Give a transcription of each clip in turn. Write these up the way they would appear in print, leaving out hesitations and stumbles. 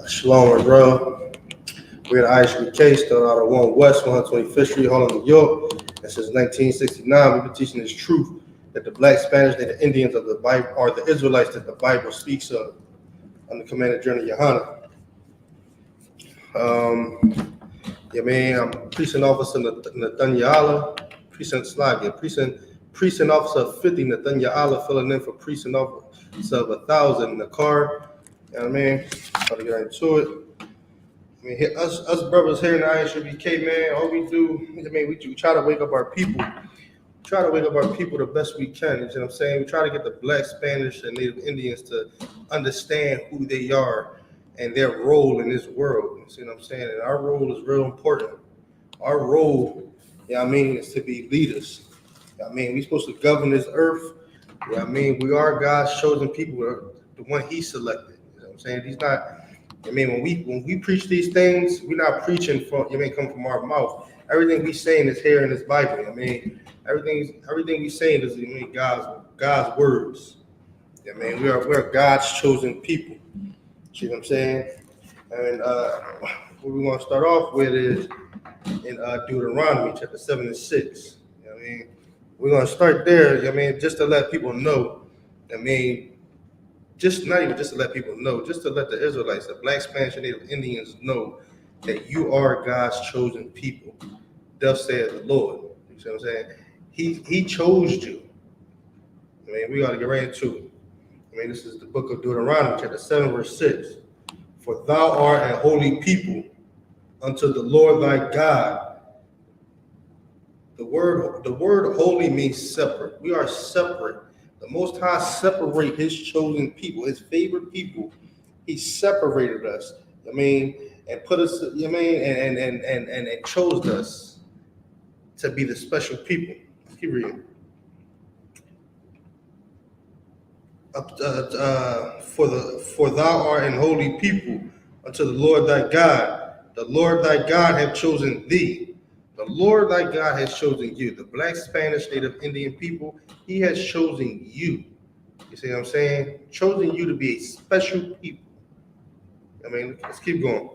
Shalom, bro. We're at I.S.U.K, started out at 1 West, 125th Street, Harlem, New York. And since 1969, we've been teaching this truth that the Black, Spanish, Native Indians of the Bible are the Israelites that the Bible speaks of on the command of GEN.YAHANNA. I'm Precinct Officer Nathaniel, Precinct Officer 50 Nathaniel, filling in for Precinct Officer of 1,000 in the car. You know what I mean? About to get into it. Us brothers here in the I.S.U.K, man, all we do, we try to wake up our people. Try to wake up our people the best we can. You know what I'm saying? We try to get the Black, Spanish, and Native Indians to understand who they are and their role in this world. You see what I'm saying? And our role is real important. Our role, is to be leaders. We're supposed to govern this earth. We are God's chosen people. We're the one He selected. You know what I'm saying? He's not. When we preach these things, we're not preaching from come from our mouth. Everything we saying is here in this Bible. Everything we saying is God's words. We're God's chosen people. See what I'm saying? And what we're gonna start off with is in Deuteronomy chapter 7 and 6. We're gonna start there. Just to let people know. Just not even just to let people know, just to let the Israelites, the Black, Spanish, and Native Indians know that you are God's chosen people. Thus saith the Lord. You see what I'm saying? He chose you. We got to get right into it. This is the book of Deuteronomy, chapter 7, verse 6. For thou art a holy people unto the Lord thy God. The word holy means separate. We are separate. The Most High separate His chosen people, His favorite people. He separated us. And put us. And chose us to be the special people. Keep reading. For thou art an holy people unto the Lord thy God. The Lord thy God hath chosen thee. The Lord thy God has chosen you. The Black, Spanish, Native Indian people, He has chosen you. You see what I'm saying? Chosen you to be a special people. Let's keep going.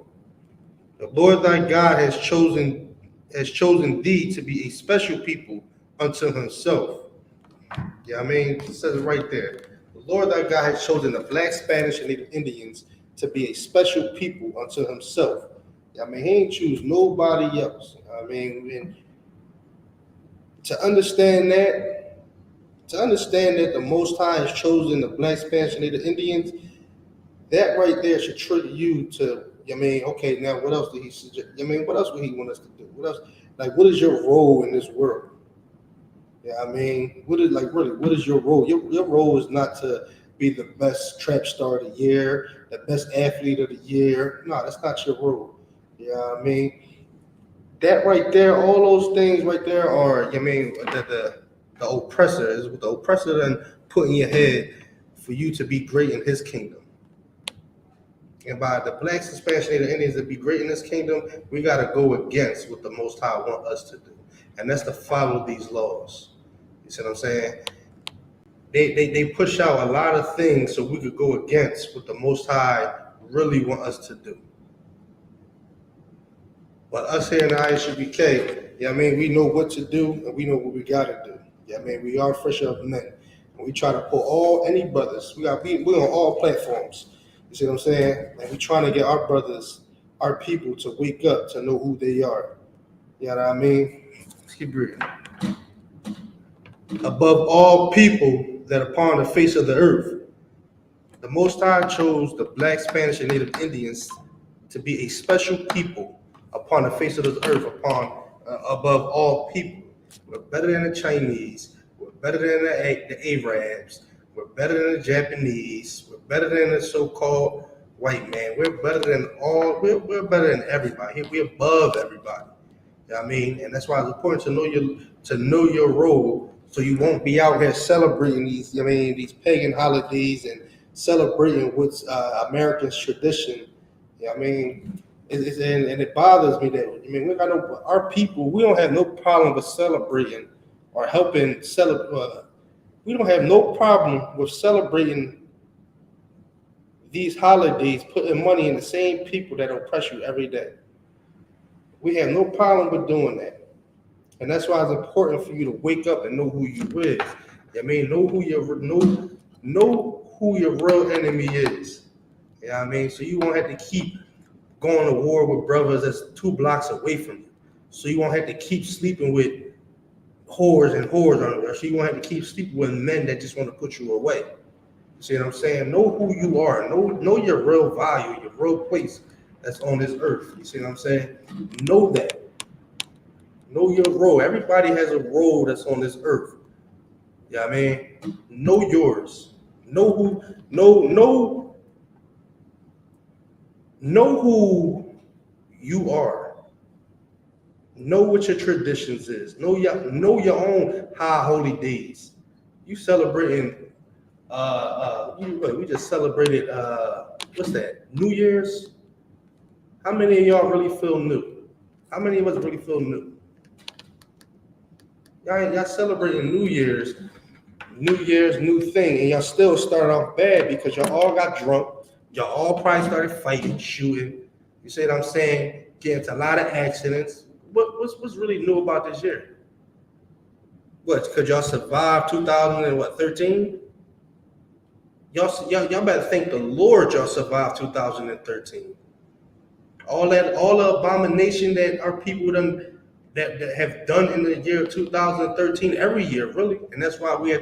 The Lord thy God has chosen thee to be a special people unto Himself. It says it right there. The Lord thy God has chosen the Black, Spanish, and Native Indians to be a special people unto Himself. He ain't choose nobody else. And to understand that the Most High has chosen the Black, Spanish, and Native Indians, that right there should trigger you to, okay, now what else did He suggest? What else would He want us to do? What else? What is your role in this world? What is your role? Your role is not to be the best trap star of the year, the best athlete of the year. No, that's not your role. That right there, all those things right there are, the oppressor is what the oppressor then put in your head for you to be great in His kingdom. And by the Blacks, the Spanish, Native Indians to be great in His kingdom, we got to go against what the Most High want us to do. And that's to follow these laws. You see what I'm saying? They push out a lot of things so we could go against what the Most High really want us to do. But us here in the I.S.U.K, we know what to do and we know what we got to do. We are fresh up men. And we try to pull any brothers. We're on all platforms. You see what I'm saying? And we're trying to get our brothers, our people to wake up, to know who they are. You know what I mean? Let's keep reading. Above all people that upon the face of the earth, the Most High chose the Black, Spanish, and Native Indians to be a special people upon the face of this earth, above all people. We're better than the Chinese. We're better than the Arabs. We're better than the Japanese. We're better than the so-called white man. We're better than we're better than everybody. We're above everybody. And that's why it's important to know your role, so you won't be out here celebrating these pagan holidays and celebrating what's American's tradition. And it bothers me that we got our people. We don't have no problem with celebrating or helping celebrate. We don't have no problem with celebrating these holidays, putting money in the same people that oppress you every day. We have no problem with doing that. And that's why it's important for you to wake up and know who you is. I mean, know who your real enemy is. You know what I mean? So you won't have to keep going to war with brothers that's 2 blocks away from you. So you won't have to keep sleeping with whores on the. So you won't have to keep sleeping with men that just want to put you away. You see what I'm saying? Know who you are. Know your real value, your real place that's on this earth. You see what I'm saying? Know that. Know your role. Everybody has a role that's on this earth. You know what I mean? Know yours. Know who you are. Know what your traditions is. Know your own high holy days. You celebrating we just celebrated what's that? New Year's? How many of y'all really feel new? How many of us really feel new? Y'all celebrating New Year's, new thing, and y'all still started off bad because y'all all got drunk. Y'all all probably started fighting, shooting. You see what I'm saying? Get into a lot of accidents. What's really new about this year? What? Because y'all survived 2013? Y'all better thank the Lord y'all survived 2013. All the abomination that our people done that have done in the year 2013 every year, really, and that's why we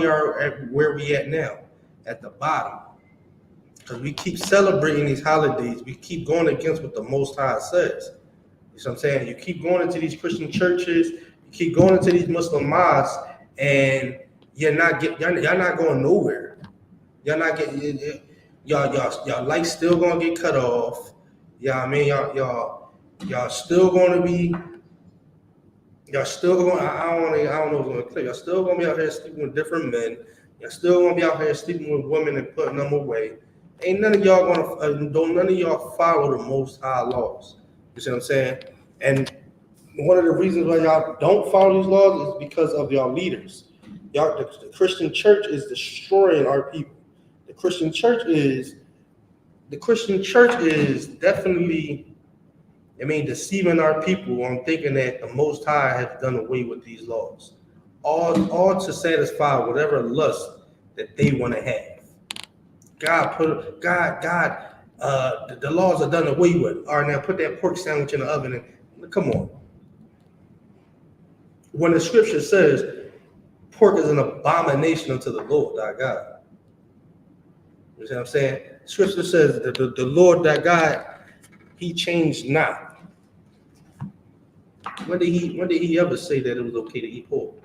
are at where we at now, at the bottom, because we keep celebrating these holidays. We keep going against what the Most High says. You know what I'm saying? You keep going into these Christian churches, you keep going into these Muslim mosques, and y'all not going nowhere. Y'all not getting y'all lights still gonna get cut off. Yeah, I mean y'all still gonna be. Y'all still going. I don't know what's gonna clear. Y'all still gonna be out here sleeping with different men. Y'all still gonna be out here sleeping with women and putting them away. Ain't none of y'all gonna don't none of y'all follow the Most High laws. You see what I'm saying? And one of the reasons why y'all don't follow these laws is because of y'all leaders. Y'all, the Christian church is destroying our people. The Christian church is definitely. I mean, deceiving our people on thinking that the Most High has done away with these laws, all to satisfy whatever lust that they want to have. The laws are done away with. All right, now put that pork sandwich in the oven and come on. When the scripture says pork is an abomination unto the Lord thy God, you see what I'm saying? Scripture says that the Lord thy God, he changed not. When did he ever say that it was okay to eat pork?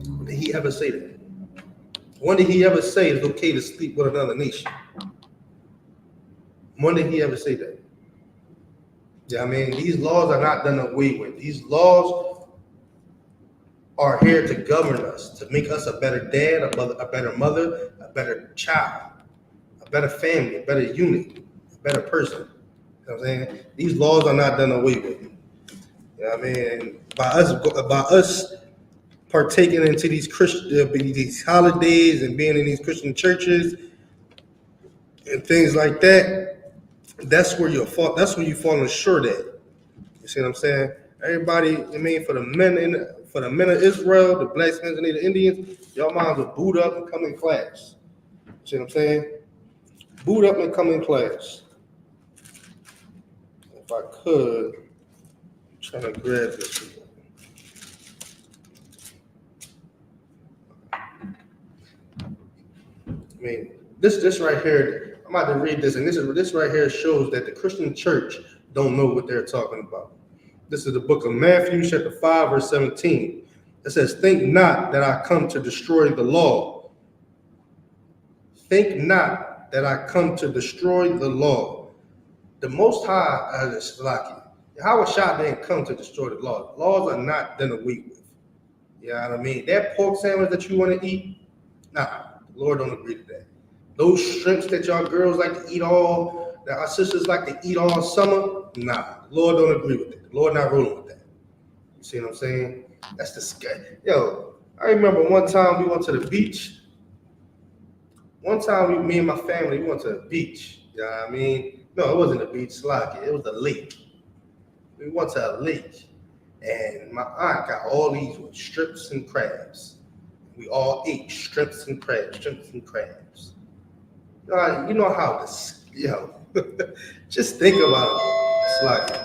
When did he ever say that? When did he ever say it's okay to sleep with another nation? When did he ever say that? Yeah, I mean, these laws are not done away with. These laws are here to govern us, to make us a better dad, a better mother, a better child, a better family, a better unit, a better person. You know what I'm saying? These laws are not done away with. You know what I mean? By us partaking into these these holidays and being in these Christian churches and things like that, that's where you falling short at. You see what I'm saying? Everybody, I mean, for the men of Israel, the blacks, and the Indians, y'all might as well boot up and come in class. You see what I'm saying? Boot up and come in class. If I could, I'm trying to grab this. I mean, this right here, I'm about to read this, and this right here shows that the Christian church don't know what they're talking about. This is the book of Matthew, chapter 5, verse 17. It says, "Think not that I come to destroy the law. Think not that I come to destroy the law." The Most High is lucky. Yahweh Shah didn't come to destroy the law. The laws are not done away with. You know what I mean? That pork sandwich that you want to eat, nah, the Lord don't agree to that. Those shrimps that y'all girls like to eat that our sisters like to eat all summer, nah, the Lord don't agree with that. The Lord not rolling with that. You see what I'm saying? That's the sky. Yo, I remember one time we went to the beach, One time, me and my family went to the beach. You know what I mean? No, it wasn't a beach, Slocky. It was a lake. We went to a lake, and my aunt got all these with strips and crabs. We all ate strips and crabs, strips and crabs. You know how this, just think about it. It's like,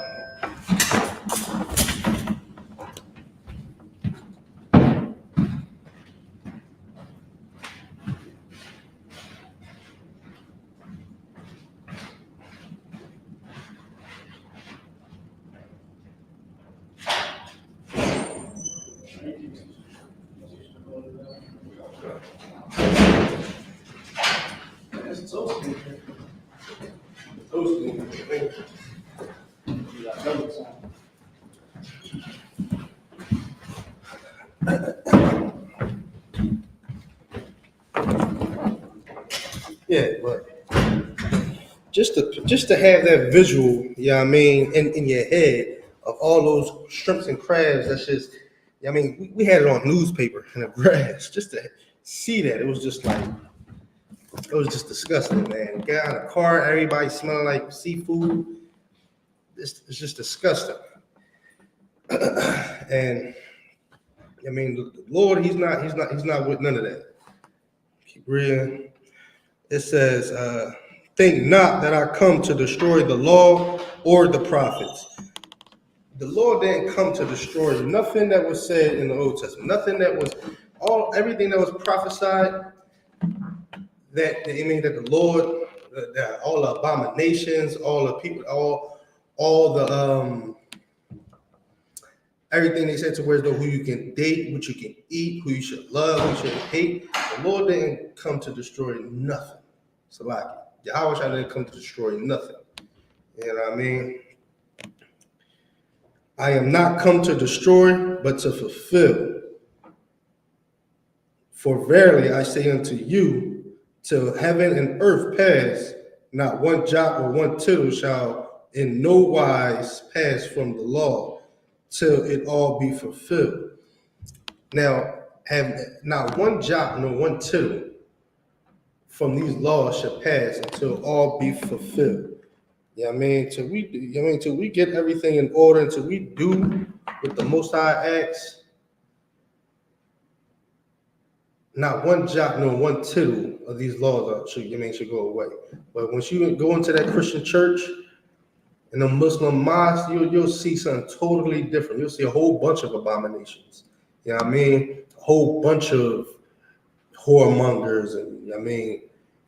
yeah, but just to have that visual, in your head of all those shrimps and crabs, that's just, we had it on newspaper in the grass. Just to see that, it was just like, it was just disgusting, man. Get out of the car, everybody smelling like seafood. It's just disgusting. And the Lord, he's not with none of that. Keep reading. It says, think not that I come to destroy the law or the prophets. The Lord didn't come to destroy nothing that was said in the Old Testament, nothing that was everything that was prophesied, that the Lord, that all the abominations, all the people, all the everything they said to where who you can date, what you can eat, who you should love, who you should hate. The Lord didn't come to destroy nothing. So like Yahweh didn't come to destroy nothing. You know what I mean? I am not come to destroy, but to fulfill. For verily I say unto you, till heaven and earth pass, not one jot or one tittle shall in no wise pass from the law, till it all be fulfilled. Now, have not one jot nor one tittle from these laws shall pass until all be fulfilled. Till we get everything in order, until we do what the Most High asks, not one jot nor one tittle of these laws should go away. But once you go into that Christian church and the Muslim mosque, you'll see something totally different. You'll see a whole bunch of abominations. You know what I mean? A whole bunch of whoremongers, and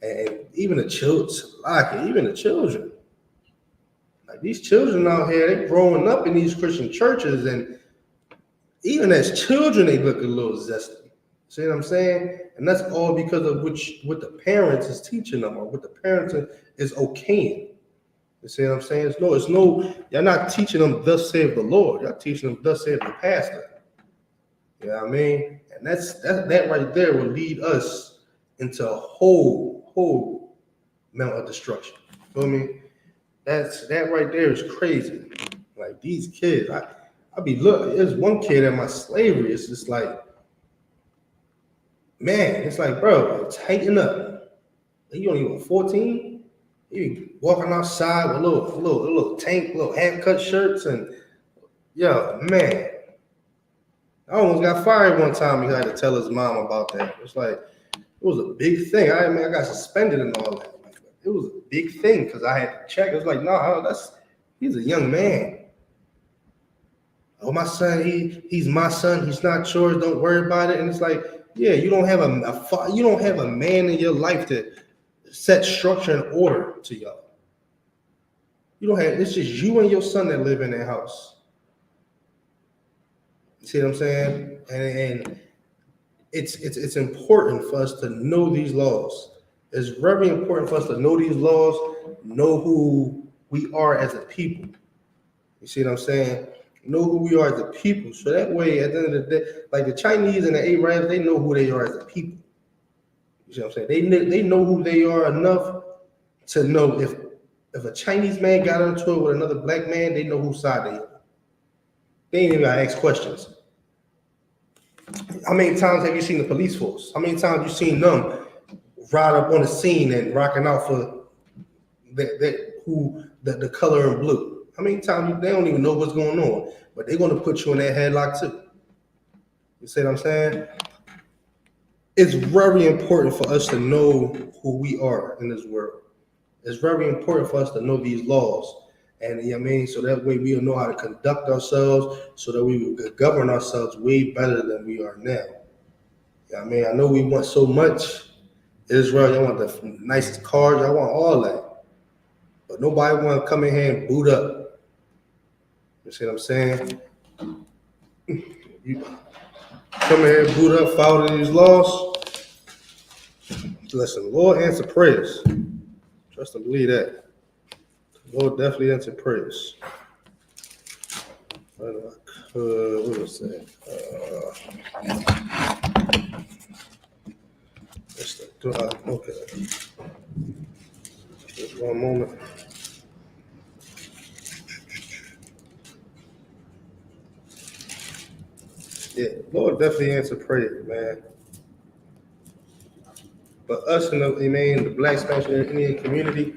and even the children. Like these children out here, they growing up in these Christian churches, and even as children, they look a little zesty. See what I'm saying? And that's all because of what the parents is teaching them, or what the parents is okaying. You see what I'm saying? It's no, you're not teaching them thus saith the Lord. You're teaching them thus saith the pastor. You know what I mean? And that right there will lead us into a whole mental destruction. You feel me? That right there is crazy. Like these kids, I be looking. There's one kid at my slavery. It's just like, man, it's like, bro, tighten up. You only even 14. You walking outside with a little tank, little half-cut shirts, and man. I almost got fired one time because I had to tell his mom about that. It's like, it was a big thing. I got suspended and all that. It was a big thing because I had to check. It was like, no, he's a young man. Oh, my son, he's my son. He's not yours. Don't worry about it. And it's like, yeah, you don't have a man in your life to set structure and order to y'all. You don't have. It's just you and your son that live in that house. You see what I'm saying? And it's important for us to know these laws. It's very important for us to know these laws, know who we are as a people. You see what I'm saying? Know who we are as a people. So that way, at the end of the day, like the Chinese and the Arabs, they know who they are as a people. You see what I'm saying? They know who they are enough to know if a Chinese man got into it with another black man, they know whose side they are. They ain't even gotta ask questions. How many times have you seen the police force? How many times have you seen them ride up on the scene and rocking out for the color in blue. How many times they don't even know what's going on, but they're gonna put you in that headlock too. You see what I'm saying? It's very important for us to know who we are in this world. It's very important for us to know these laws. And you know what I mean, so that way we'll know how to conduct ourselves, so that we will govern ourselves way better than we are now. You know what I mean, I know we want so much. Israel, y'all want the nicest cars, y'all want all that. But nobody want to come in here and boot up. You see what I'm saying? You come in here and boot up, follow these laws. Listen, Lord answer prayers. Trust and believe that. Lord definitely answer prayers. What was that? Okay. Just one moment. Yeah, Lord definitely answer prayers, man. But us in the Black, Spanish, and Indian community,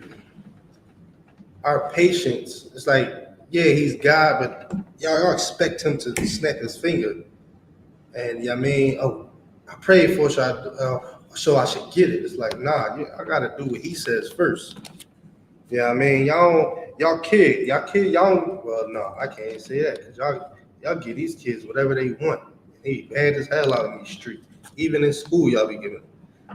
our patience, it's like, yeah, he's God, but y'all expect him to snap his finger. And yeah, I mean, oh, I prayed for so I should get it. It's like, nah, I gotta do what he says first. Yeah, I mean, y'all well, no, I can't say that, because y'all give these kids whatever they want. They bad as hell out in these streets. Even in school, y'all be giving.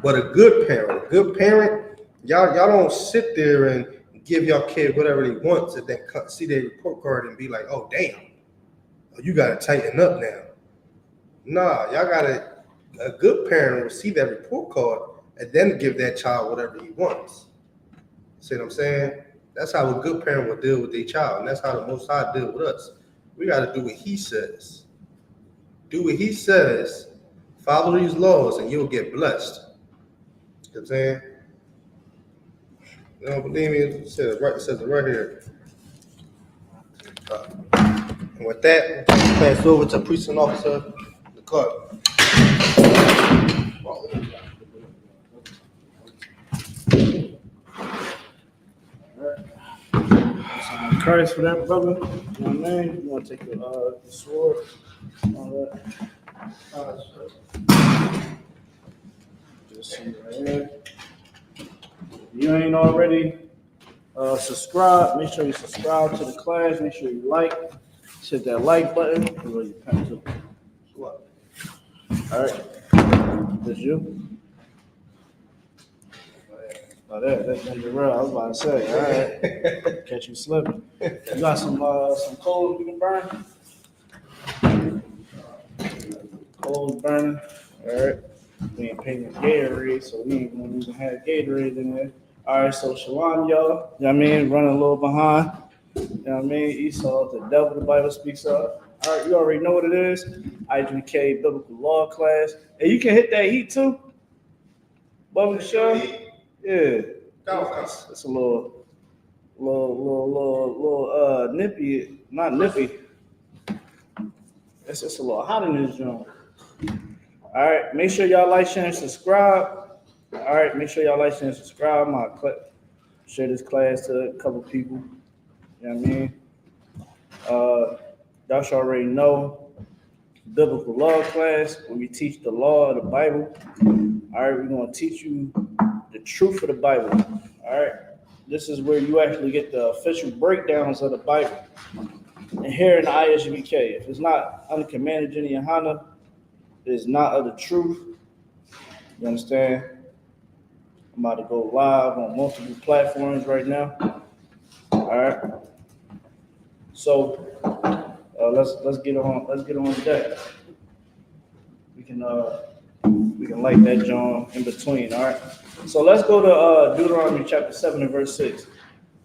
But a good parent, y'all don't sit there and give y'all kid whatever they want to then see their report card and be like, oh damn, you gotta tighten up now. Nah, y'all gotta, a good parent will see that report card and then give that child whatever he wants. See what I'm saying? That's how a good parent will deal with their child, and that's how the Most High deal with us. We gotta do what he says. Do what he says. Follow these laws, and you'll get blessed. You know what I'm saying? You don't believe me? It says it right here. And with that, we'll pass over to precinct officer, the clerk. Christ for that, brother. You know what I mean? You want to take the sword? All that. Just see right here. If you ain't already subscribed, make sure you subscribe to the class. Make sure you hit that like button. All right. That's you. Oh, that's real. I was about to say. All right. Catch you slipping. You got some coals we can burn? Coals burning. All right. We ain't paying Gatorade, so we ain't gonna even have Gatorade in there. All right, so shalom, y'all. You know what I mean? Running a little behind. You know what I mean? Esau, the devil, the Bible speaks of. All right, you already know what it is. I.S.U.P.K. Biblical Law class. And you can hit that heat too. Bubble show. Yeah. It's a little nippy. Not nippy. It's just a little hot in this joint. All right, make sure y'all like, share, and subscribe. All right, make sure y'all like, share, and subscribe. Share this class to a couple people. You know what I mean? Y'all should already know biblical law class, when we teach the law of the Bible. All right, we're going to teach you the truth of the Bible. All right, this is where you actually get the official breakdowns of the Bible. And here in the I.S.U.P.K, if it's not under command of GEN.YAHANNA, it is not of the truth. You understand? I'm about to go live on multiple platforms right now. All right. So let's get on deck. We can light that John in between. All right. So let's go to Deuteronomy chapter 7 and verse 6.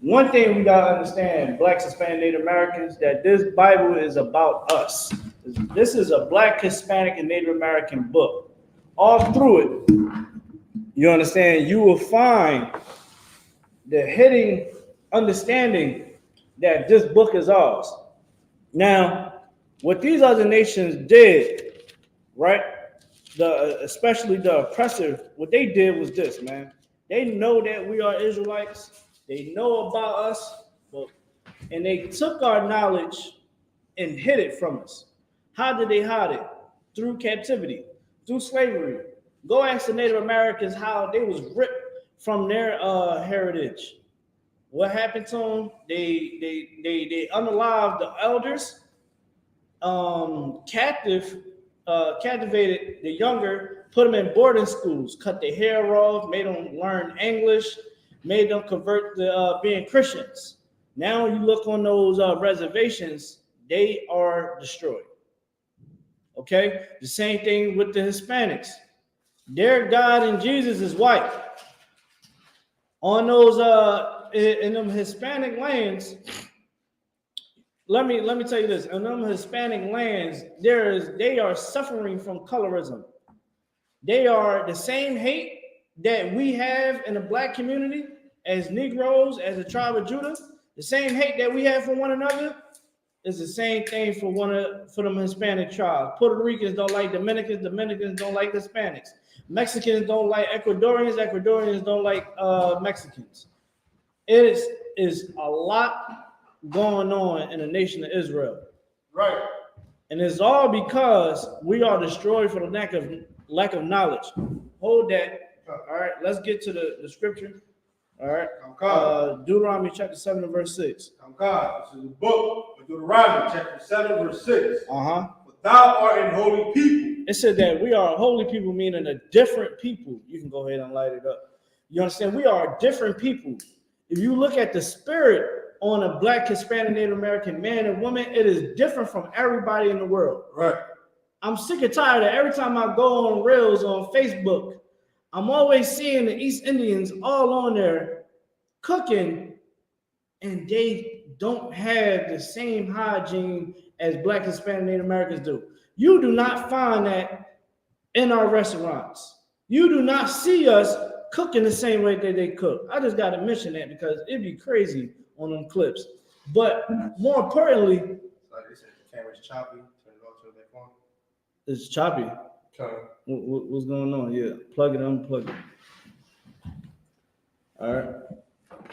One thing we gotta understand, Blacks, Hispanic, Native Americans, that this Bible is about us. This is a Black, Hispanic, and Native American book. All through it, you understand, you will find the hidden understanding that this book is ours. Now, what these other nations did, right? especially the oppressor, what they did was this, man. They know that we are Israelites. They know about us, and they took our knowledge and hid it from us. How did they hide it? Through captivity, through slavery. Go ask the Native Americans how they was ripped from their heritage. What happened to them? They unalived the elders, captivated the younger, put them in boarding schools, cut their hair off, made them learn English, made them convert to being Christians. Now, when you look on those reservations, they are destroyed. Okay, the same thing with the Hispanics. Their God and Jesus is white. On those in them Hispanic lands, let me tell you this. In them Hispanic lands, they are suffering from colorism. They are the same hate that we have in the black community as Negroes, as a tribe of Judah. The same hate that we have for one another is the same thing for them Hispanic tribes. Puerto Ricans don't like Dominicans. Dominicans don't like Hispanics. Mexicans don't like Ecuadorians. Ecuadorians don't like Mexicans. It is a lot going on in the nation of Israel. Right. And it's all because we are destroyed for the lack of knowledge. Hold that. All right, let's get to the scripture. All right. Deuteronomy chapter 7 and verse 6. God. This is the book of Deuteronomy, chapter 7, verse 6. Uh-huh. But thou art an holy people. It said that we are a holy people, meaning a different people. You can go ahead and light it up. You understand? We are a different people. If you look at the spirit on a black, Hispanic, Native American man and woman, it is different from everybody in the world. Right. I'm sick and tired of every time I go on Reels on Facebook, I'm always seeing the East Indians all on there cooking, and they don't have the same hygiene as black, Hispanic, Native Americans do. You do not find that in our restaurants. You do not see us cooking the same way that they cook. I just got to mention that because it'd be crazy on them clips. But more importantly, Like they said, the camera's choppy. Turn it off, turn it back on. it's choppy. Okay. What's going on? Yeah, plug it, unplug it. All right,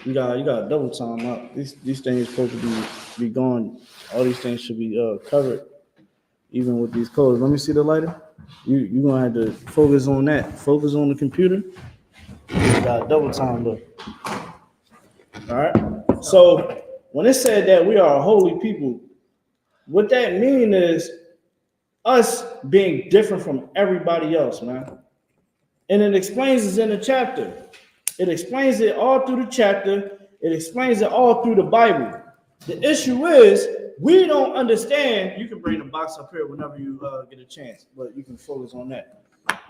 you got double time up. These things supposed to be gone. All these things should be covered, even with these codes. Let me see the lighter. You gonna have to focus on that. Focus on the computer. You got double time though. All right. So when it said that we are a holy people, what that mean is us being different from everybody else, man. And it explains this in the chapter. It explains it all through the chapter. It explains it all through the Bible. The issue is we don't understand. You can bring the box up here whenever you get a chance, but you can focus on that.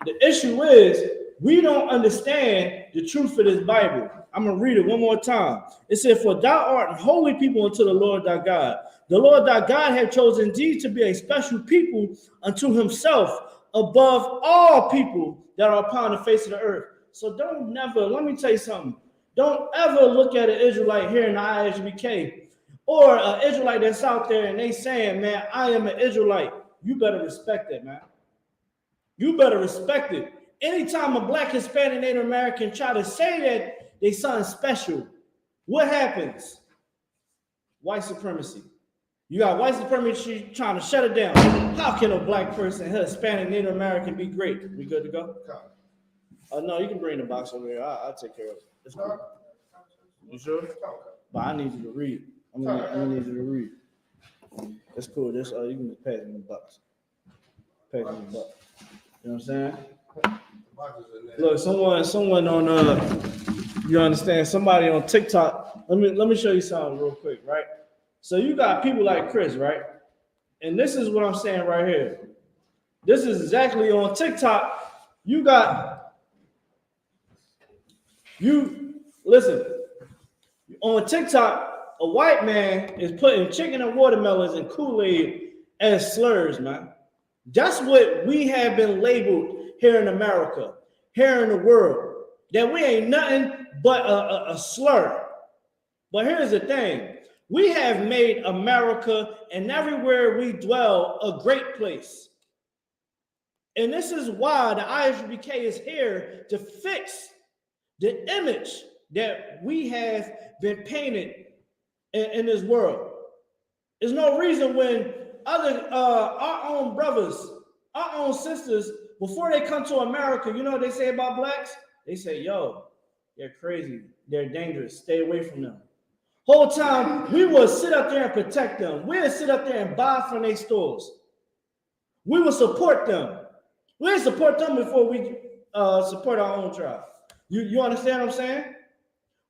The issue is we don't understand the truth of this Bible. I'm going to read it one more time. It said, for thou art holy people unto the Lord thy God. The Lord thy God hath chosen thee to be a special people unto himself above all people that are upon the face of the earth. So don't never, let me tell you something. Don't ever look at an Israelite here in the I.S.U.P.K. or an Israelite that's out there and they saying, man, I am an Israelite. You better respect that, man. You better respect it. Anytime a black, Hispanic, Native American try to say that they something special, what happens? White supremacy. You got white supremacy trying to shut it down. How can a black person, Hispanic, Native American be great? We good to go? No, you can bring the box over here. I'll take care of it. It's cool. You sure? But I need you to read. I'm gonna need you to read. That's cool. That's you can just pass me the box. Pass me the box. You know what I'm saying? Look, someone on you understand? Somebody on TikTok. Let me show you something real quick, right? So you got people like Chris, right? And this is what I'm saying right here. This is exactly on TikTok. Listen, on TikTok, a white man is putting chicken and watermelons and Kool-Aid as slurs, man. That's what we have been labeled here in America, here in the world, that we ain't nothing but a slur. But here's the thing. We have made America and everywhere we dwell a great place. And this is why the ISUPK is here to fix the image that we have been painted in this world. There's no reason when our own brothers, our own sisters, before they come to America, you know what they say about blacks? They say, yo, they're crazy, they're dangerous, stay away from them. Whole time, we will sit up there and protect them. We'll sit up there and buy from their stores. We will support them. We'll support them before we support our own tribe. You understand what I'm saying?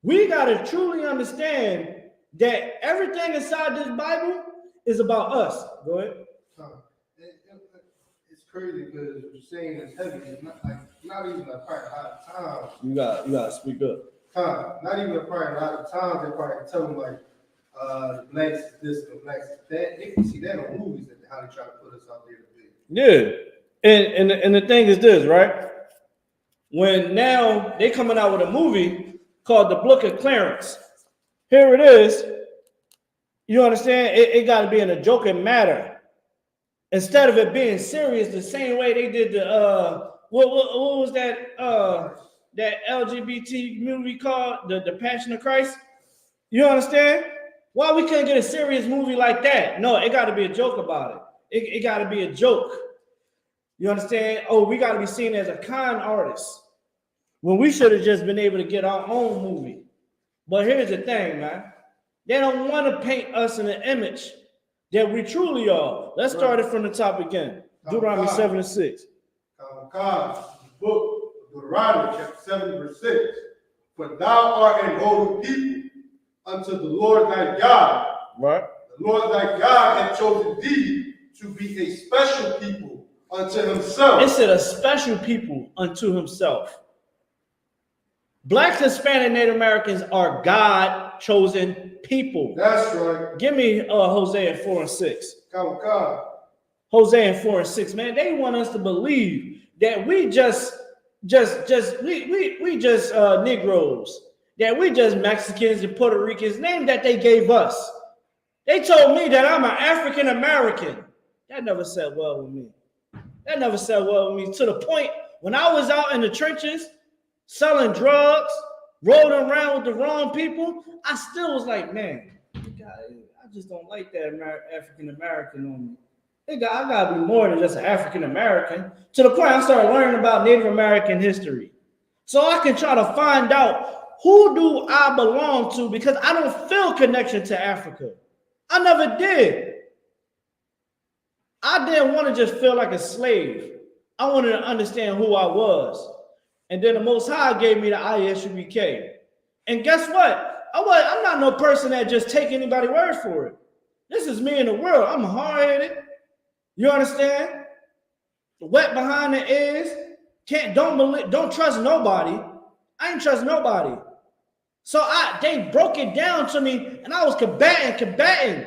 We got to truly understand that everything inside this Bible is about us. Go ahead. It's crazy because what you're saying is heavy. It's not even a part of times. You gotta speak up. Not even a part of a lot of times they probably tell them like the blacks is this, the blacks is that. They can see that on movies that how they try to put us out there to be. Yeah. And the thing is this, right? When now they coming out with a movie called The Book of Clarence. Here it is. You understand? It got to be in a joking matter. Instead of it being serious, the same way they did the what was that that LGBT movie called the Passion of Christ? You understand? Why we couldn't get a serious movie like that? No, it got to be a joke about it. It got to be a joke. You understand? Oh, we got to be seen as a con artist when we should have just been able to get our own movie. But here's the thing, man. They don't want to paint us in an image that we truly are. Let's start it from the top again. Deuteronomy 7:6. The book of Deuteronomy, chapter 7, verse 6. For thou art an holy people unto the Lord thy God. Right. The Lord thy God hath chosen thee to be a special people unto himself. It said a special people unto himself. Blacks, Hispanic, Native Americans are God-chosen people. That's right. Give me Hosea 4:6. Come. Hosea 4:6, man. They want us to believe that we just Negroes, that we just Mexicans and Puerto Ricans, name that they gave us. They told me that I'm an African American. That never sat well with me. That never sat well with me to the point when I was out in the trenches selling drugs, rolling around with the wrong people, I still was like, man, God, I just don't like that African American on me. I gotta be more than just an African American. To the point I started learning about Native American history, so I can try to find out who do I belong to, because I don't feel connection to Africa. I never did. I didn't want to just feel like a slave. I wanted to understand who I was. And then the Most High gave me the I.S.U.P.K. And guess what? I'm not no person that just take anybody's word for it. This is me in the world. I'm hard-headed. You understand? Wet behind the ears. Don't trust nobody. I ain't trust nobody. So they broke it down to me, and I was combating.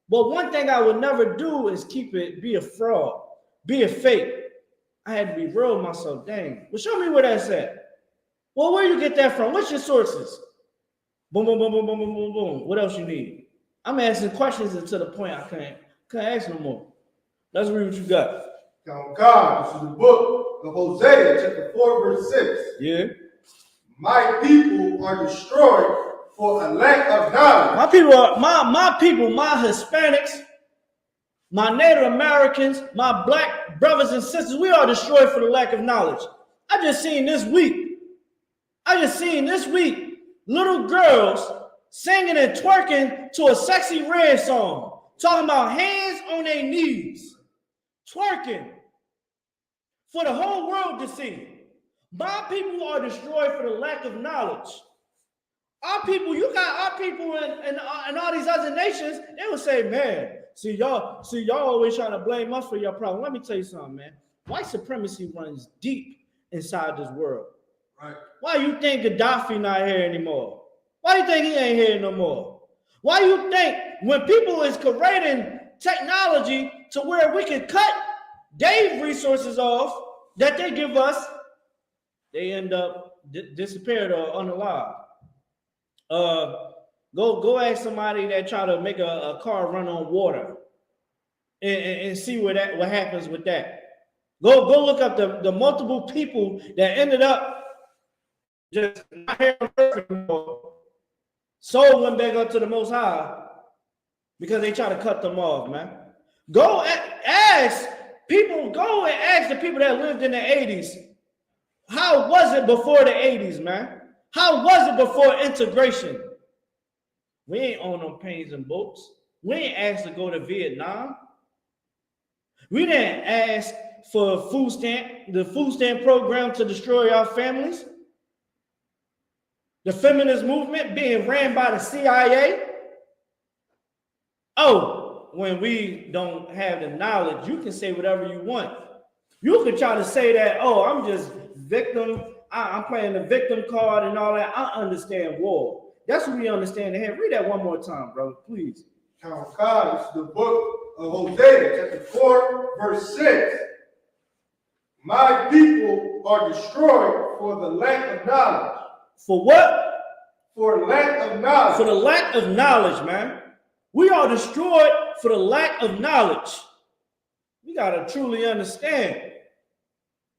But one thing I would never do is be a fraud, be a fake. I had to be real with myself. Dang. Well, show me where that's at. Well, where you get that from? What's your sources? Boom, boom, boom, boom, boom, boom, boom, boom. What else you need? I'm asking questions until the point I can't ask no more. Let's read what you got. God, this is the book of Hosea, chapter 4, verse 6. Yeah. My people are destroyed for a lack of knowledge. My people, my Hispanics, my Native Americans, my black brothers and sisters, we are destroyed for the lack of knowledge. I just seen this week little girls singing and twerking to a Sexy Red song, talking about hands on their knees, twerking for the whole world to see. My people are destroyed for the lack of knowledge. Our people, you got our people in all these other nations, they will say, man, see y'all always trying to blame us for your problem. Let me tell you something, man. White supremacy runs deep inside this world. Right. Why you think Gaddafi not here anymore? Why you think he ain't here no more? Why you think when people is creating technology to where we can cut their resources off that they give us, they end up disappeared or unalive? Go ask somebody that try to make a car run on water and see what happens with that. Go look up the multiple people that ended up just not here on earth anymore. Soul went back up to the Most High because they try to cut them off, man. Go ask people, go and ask the people that lived in the 80s. How was it before the 80s, man? How was it before integration? We ain't on no planes and boats. We ain't asked to go to Vietnam. We didn't ask for the food stamp program to destroy our families. The feminist movement being ran by the CIA. Oh, when we don't have the knowledge, you can say whatever you want. You can try to say that, oh, I'm just victim. I'm playing the victim card and all that. I understand war. That's what we understand. Here, read that one more time, bro, please. God, it's the book of Hosea, chapter 4, verse 6. My people are destroyed for the lack of knowledge. For what? For lack of knowledge. For the lack of knowledge, man. We are destroyed for the lack of knowledge. We got to truly understand.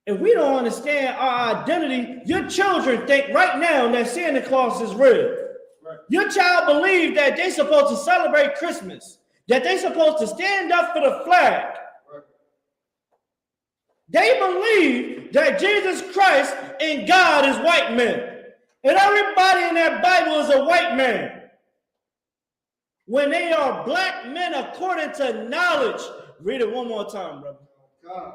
If we don't understand our identity, your children think right now that Santa Claus is real. Right. Your child believes that they're supposed to celebrate Christmas, that they're supposed to stand up for the flag. Right. They believe that Jesus Christ and God is white men. And everybody in that Bible is a white man. When they are black men according to knowledge. Read it one more time, brother. God.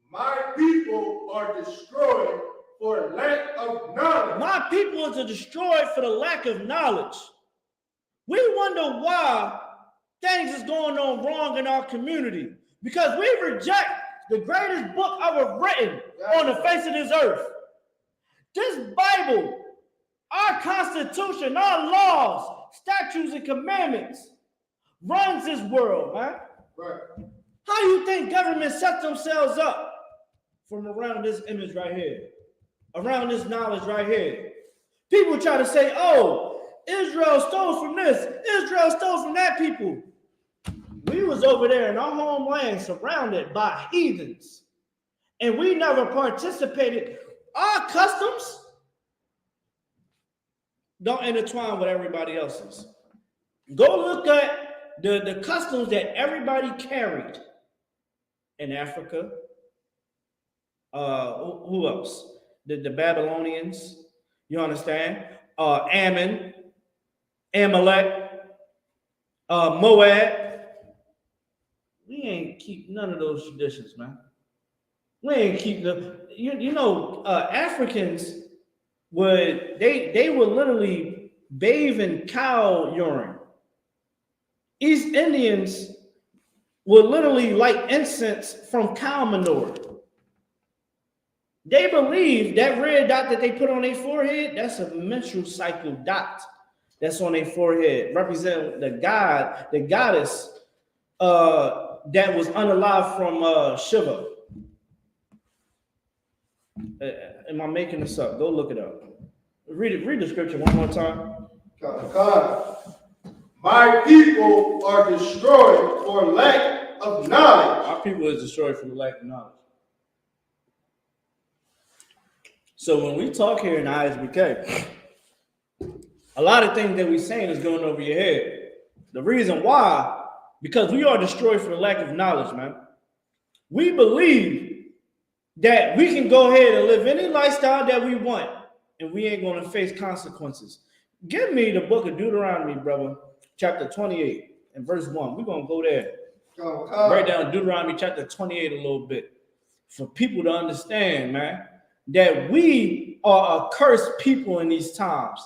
My people are destroyed for lack of knowledge. My people are destroyed for the lack of knowledge. We wonder why things is going on wrong in our community. Because we reject the greatest book ever written on the face of this earth. This Bible, our Constitution, our laws, statutes, and commandments runs this world, man. Right. How do you think government set themselves up from around this image right here, around this knowledge right here? People try to say, oh, Israel stole from this, Israel stole from that people. We was over there in our homeland surrounded by heathens, and we never participated. Our customs don't intertwine with everybody else's. Go look at the customs that everybody carried in Africa. Who else? The Babylonians, you understand? Ammon, Amalek, Moab. We ain't keep none of those traditions, man. We ain't keep Africans would they would literally bathe in cow urine. East Indians would literally light incense from cow manure. They believe that red dot that they put on their forehead, that's a menstrual cycle dot that's on their forehead, represent the god, the goddess that was unalive from Shiva. Am I making this up? Go look it up. Read the scripture one more time. God. My people are destroyed for lack of knowledge. Our people is destroyed for the lack of knowledge. So when we talk here in ISBK, a lot of things that we're saying is going over your head. The reason why, because we are destroyed for the lack of knowledge, man. We believe that we can go ahead and live any lifestyle that we want, and we ain't going to face consequences. Give me the book of Deuteronomy, brother, chapter 28 and verse 1. We're going to go there. Write down Deuteronomy chapter 28 a little bit for people to understand, man, that we are a cursed people in these times.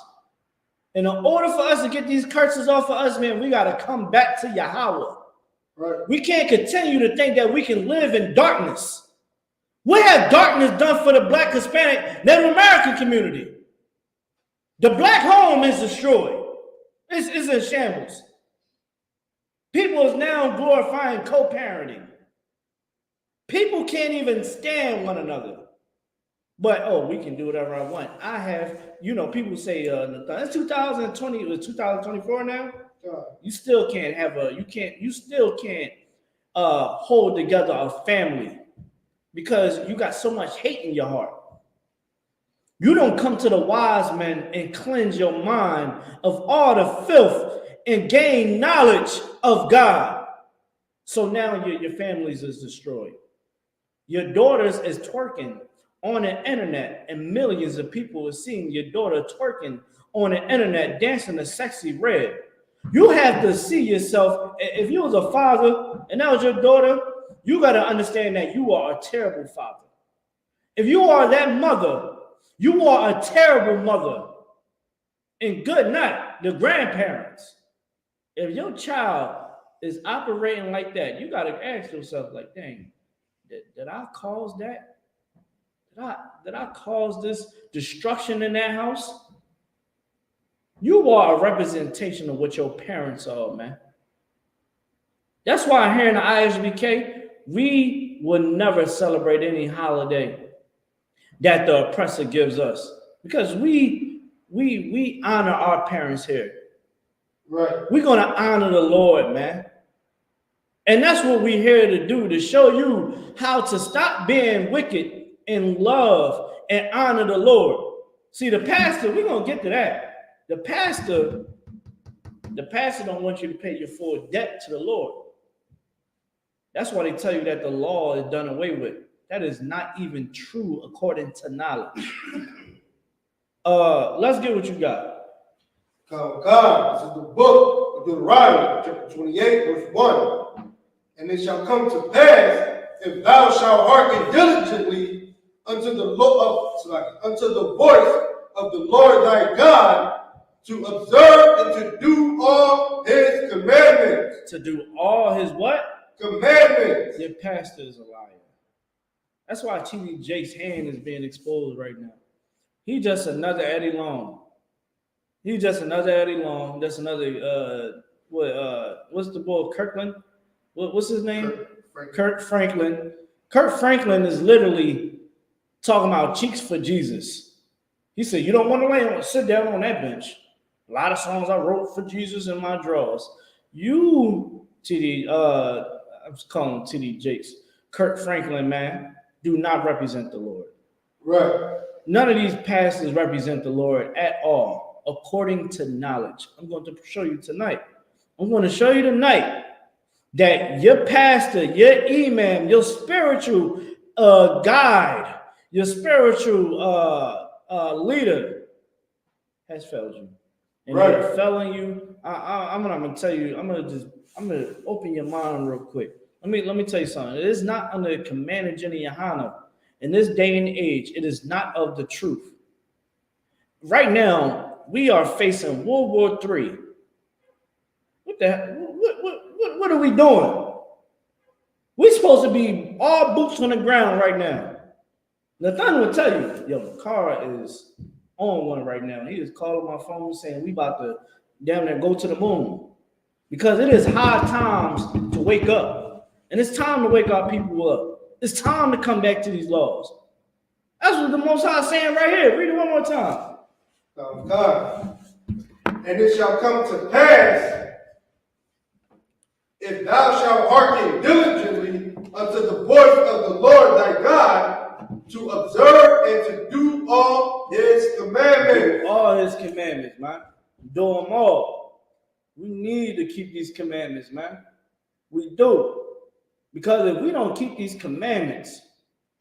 And in order for us to get these curses off of us, man, we got to come back to Yahweh. Right. We can't continue to think that we can live in darkness. What have darkness done for the Black, Hispanic, Native American community? The Black home is destroyed. It's in shambles. People is now glorifying co-parenting. People can't even stand one another. But, oh, we can do whatever I want. I have, people say, it's 2020, it was 2024 now. You still can't hold together a family because you got so much hate in your heart. You don't come to the wise men and cleanse your mind of all the filth and gain knowledge of God. So now your families is destroyed. Your daughters is twerking on the internet, and millions of people are seeing your daughter twerking on the internet, dancing a sexy red. You have to see yourself. If you was a father and that was your daughter, you got to understand that you are a terrible father. If you are that mother, you are a terrible mother. And good night, the grandparents. If your child is operating like that, you got to ask yourself, like, dang, did I cause that? Did I cause this destruction in that house? You are a representation of what your parents are, man. That's why here in the ISBK, we will never celebrate any holiday that the oppressor gives us, because we honor our parents here. Right. We're gonna honor the Lord, man. And that's what we're here to do, to show you how to stop being wicked and love and honor the Lord. See, the pastor, we're gonna get to that. The pastor don't want you to pay your full debt to the Lord. That's why they tell you that the law is done away with. That is not even true according to knowledge. Let's get what you got. God, this is the book of Deuteronomy, chapter 28, verse 1. And it shall come to pass, if thou shalt hearken diligently unto the voice of the Lord thy God, to observe and to do all his commandments. To do all his what? Commandments. Your pastor is a liar. That's why T.D. Jake's hand is being exposed right now. He just another Eddie Long. He's just another Eddie Long. That's another what's the boy Kirkland? What's his name? Kurt Franklin. Kurt Franklin is literally talking about cheeks for Jesus. He said, "You don't want to sit down on that bench." A lot of songs I wrote for Jesus in my drawers. You, TD, I was calling him TD Jakes. Kurt Franklin, man, do not represent the Lord. Right. None of these pastors represent the Lord at all, according to knowledge. I'm going to show you tonight. I'm going to show you tonight that your pastor, your imam, your spiritual guide, your spiritual leader has failed you. And right. they're failing you. I'm gonna tell you, I'm gonna open your mind real quick. Let me tell you something. It is not under the command of GEN.YAHANNA. In this day and age, it is not of the truth. Right now, we are facing World War III. What the heck? What are we doing? We're supposed to be all boots on the ground right now. Nathan will tell you, yo, Cara is on one right now. He is calling my phone saying we about to damn near go to the moon. Because it is high times to wake up. And it's time to wake our people up. It's time to come back to these laws. That's what the Most High is saying right here. Read it one more time. God. And it shall come to pass, if thou shalt hearken diligently unto the voice of the Lord thy God, to observe and to do all his commandments. All his commandments, man. Do them all. We need to keep these commandments, man. We do. Because if we don't keep these commandments,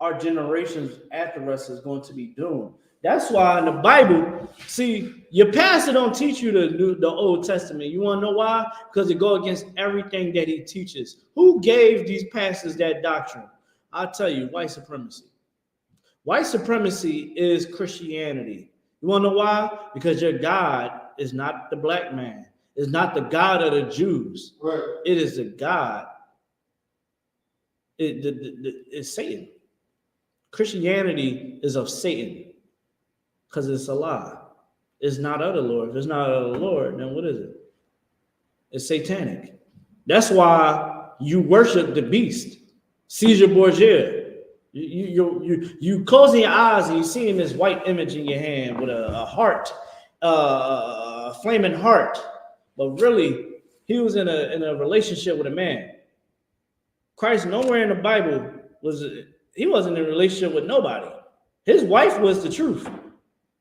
our generations after us is going to be doomed. That's why in the Bible, see, your pastor don't teach you the Old Testament. You want to know why? Because it goes against everything that he teaches. Who gave these pastors that doctrine? I'll tell you, white supremacy. White supremacy is Christianity. You want to know why? Because your God is not the black man. It's not the God of the Jews. Right. It is the God. It's Satan. Christianity is of Satan because it's a lie. It's not of the Lord. If it's not of the Lord, then what is it? It's satanic. That's why you worship the beast, Caesar Borgia. You closing your eyes and you seeing this white image in your hand with a heart, a flaming heart, but really he was in a relationship with a man. Christ nowhere in the Bible was he wasn't in a relationship with nobody. His wife was the truth.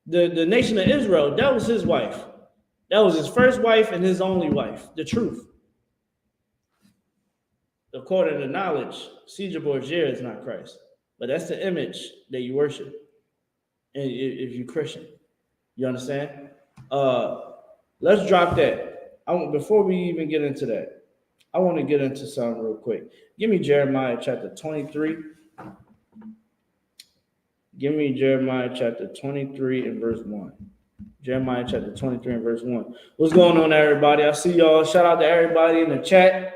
The nation of Israel, that was his wife. That was his first wife and his only wife, the truth. According to knowledge, Caesar Borgia is not Christ. But that's the image that you worship. And if you're Christian. You understand? Let's drop that. Before we even get into that, I want to get into something real quick. Give me Jeremiah chapter 23. Give me Jeremiah chapter 23 and verse 1. Jeremiah chapter 23 and verse 1. What's going on, everybody? I see y'all. Shout out to everybody in the chat.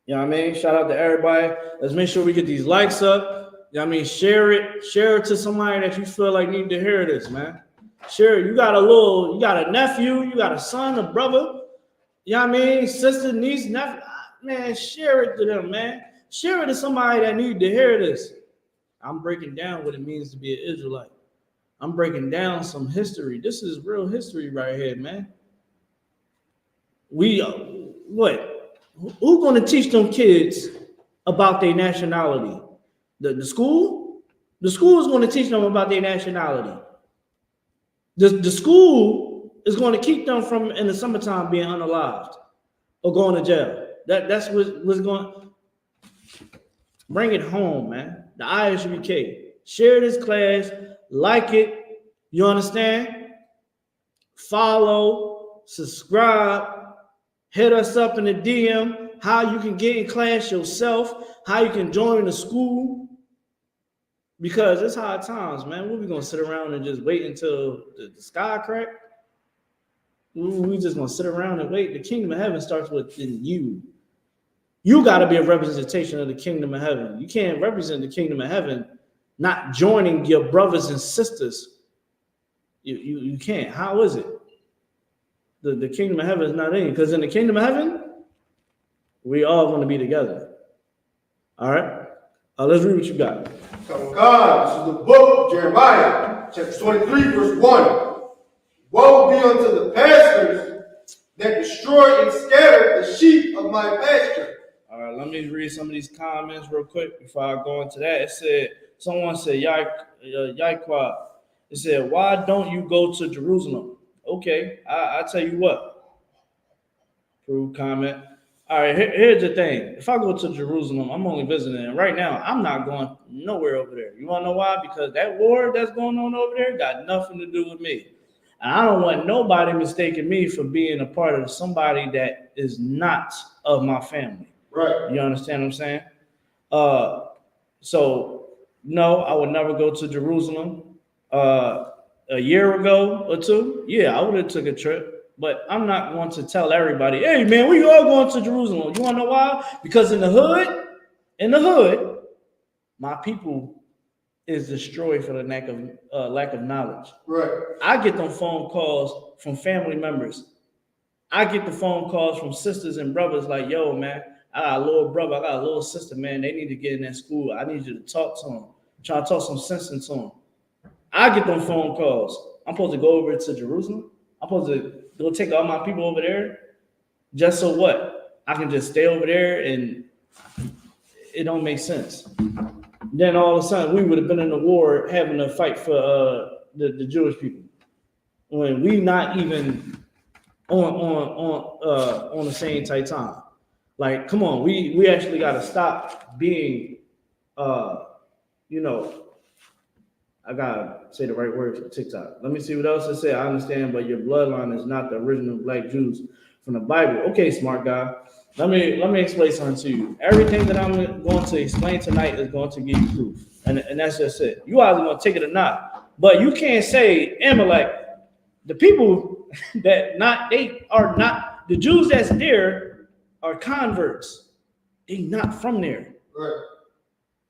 You know what I mean? Shout out to everybody. Let's make sure we get these likes up. You know what I mean? Share it. Share it to somebody that you feel like need to hear this, man. Share it. You got a nephew, you got a son, a brother. You know what I mean? Sister, niece, nephew. Man, share it to them, man. Share it to somebody that need to hear this. I'm breaking down what it means to be an Israelite. I'm breaking down some history. This is real history right here, man. What? Who's going to teach them kids about their nationality? The school? The school is going to teach them about their nationality. The school is going to keep them from, in the summertime, being unalived or going to jail. That's what's going. Bring it home, man. The I.S.U.P.K. Share this class, like it. You understand? Follow, subscribe, hit us up in the DM. How you can get in class yourself, how you can join the school. Because it's hard times, man. What we gonna sit around and just wait until the sky crack? We just gonna sit around and wait. The kingdom of heaven starts within you. You got to be a representation of the kingdom of heaven. You can't represent the kingdom of heaven not joining your brothers and sisters. You can't. How is it? The kingdom of heaven is not in you. Because in the kingdom of heaven, we all going to be together. All right? Let's read what you got. So God, this is the book of Jeremiah, chapter 23, verse 1. Woe be unto the pastors that destroy and scatter the sheep of my pasture. All right, let me read some of these comments real quick before I go into that. It said, someone said, Yaiqua. It said, why don't you go to Jerusalem? Okay, I'll tell you what. Proof comment. All right, here's the thing. If I go to Jerusalem, I'm only visiting. And right now, I'm not going nowhere over there. You want to know why? Because that war that's going on over there got nothing to do with me. And I don't want nobody mistaking me for being a part of somebody that is not of my family. Right. You understand what I'm saying? So, no, I would never go to Jerusalem. A year ago or two, yeah, I would have took a trip. But I'm not going to tell everybody, hey, man, we all going to Jerusalem. You want to know why? Because in the hood, my people is destroyed for the lack of knowledge. Right. I get them phone calls from family members. I get the phone calls from sisters and brothers like, yo, man, I got a little brother, I got a little sister, man. They need to get in that school. I need you to talk to them. Try to talk some sense into them. I get them phone calls. I'm supposed to go over to Jerusalem. I'm supposed to go take all my people over there. Just so what? I can just stay over there and it don't make sense. Then all of a sudden we would have been in the war having to fight for the Jewish people. When we not even on the same tight time. Like, come on, we actually got to stop being, I gotta say the right words for TikTok. Let me see what else it said. I understand, but your bloodline is not the original black Jews from the Bible. Okay, smart guy. Let me explain something to you. Everything that I'm going to explain tonight is going to give you proof, and that's just it. You either gonna take it or not, but you can't say Amalek. The people they are not the Jews that's there are converts. They not from there. Right.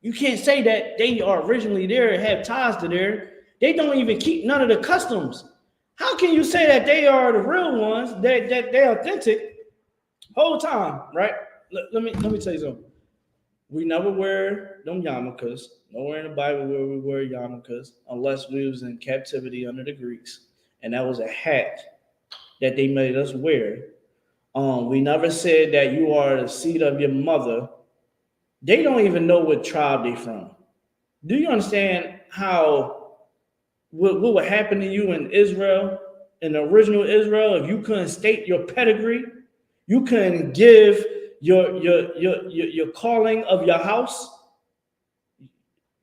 You can't say that they are originally there, have ties to there. They don't even keep none of the customs. How can you say that they are the real ones, that they're authentic whole time, right? Let me tell you something. We never wear them yarmulkes. Nowhere in the Bible where we wear yarmulkes unless we was in captivity under the Greeks. And that was a hat that they made us wear. We never said that you are the seed of your mother. They don't even know what tribe they from. Do you understand how what would happen to you in Israel, in the original Israel, if you couldn't state your pedigree, you couldn't give your calling of your house?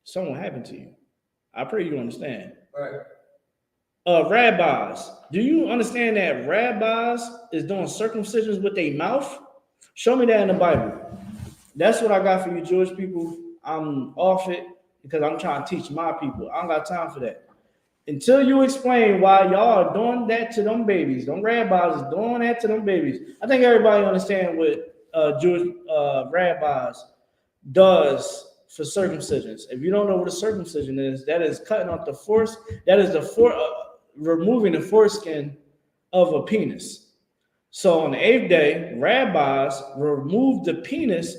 Something will happen to you. I pray you understand. Right. Rabbis, do you understand that rabbis is doing circumcisions with their mouth? Show me that in the Bible. That's what I got for you, Jewish people. I'm off it because I'm trying to teach my people. I don't got time for that. Until you explain why y'all are doing that to them babies, them rabbis is doing that to them babies. I think everybody understand what Jewish rabbis does for circumcisions. If you don't know what a circumcision is, that is cutting off the force. That is removing the foreskin of a penis. So on the 8th day, rabbis remove the penis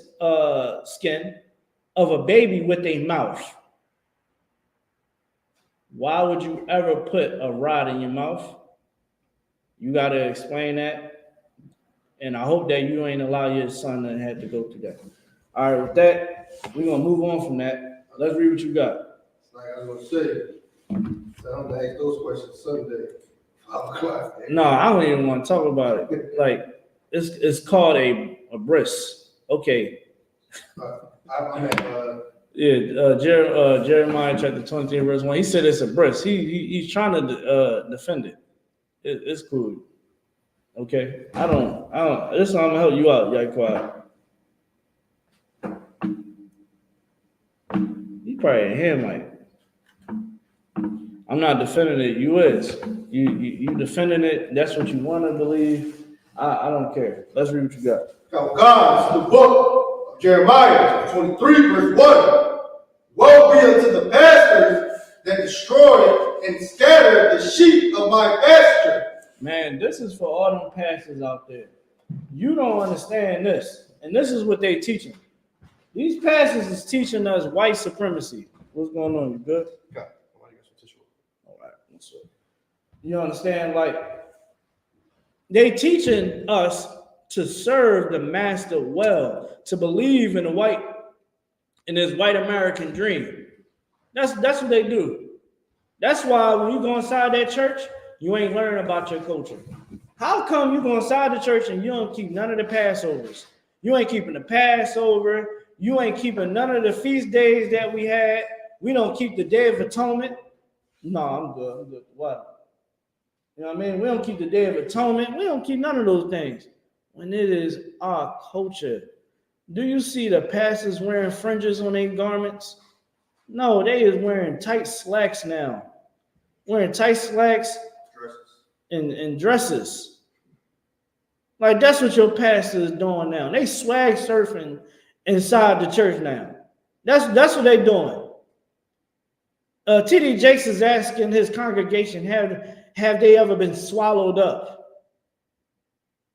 skin of a baby with a mouth. Why would you ever put a rod in your mouth? You got to explain that. And I hope that you ain't allow your son to have to go through that. All right, with that, we're going to move on from that. Let's read what you got. Like I was going to say, so I'm going to ask those questions Sunday. 5 o'clock. No, I don't even want to talk about it. Like, it's called a bris. Okay. I'm at, Jeremiah chapter 23, verse 1. He said it's a bris. He's trying to defend it. It's cool. Okay. I don't. This is how I'm gonna help you out, y'all quiet. You probably ain't hear Mike. I'm not defending it. You is. You defending it. That's what you want to believe. I don't care. Let's read what you got. Now, God, the book of Jeremiah, 23, verse 1. Woe be unto the pastors that destroy and scatter the sheep of my pasture. Man, this is for all them pastors out there. You don't understand this. And this is what they teaching. These pastors is teaching us white supremacy. What's going on? You good? Okay. All right. What's up? You understand? Like, they teaching us to serve the master well, to believe in this white American dream. That's what they do. That's why when you go inside that church, you ain't learning about your culture. How come you go inside the church and you don't keep none of the Passovers? You ain't keeping the Passover. You ain't keeping none of the feast days that we had. We don't keep the Day of Atonement. No, I'm good. What? You know what I mean? We don't keep the Day of Atonement. We don't keep none of those things. When it is our culture. Do you see the pastors wearing fringes on their garments? No, they is wearing tight slacks now. Wearing tight slacks and dresses. Like, that's what your pastor is doing now. They swag surfing inside the church now. That's what they doing. T.D. Jakes is asking his congregation, have they ever been swallowed up?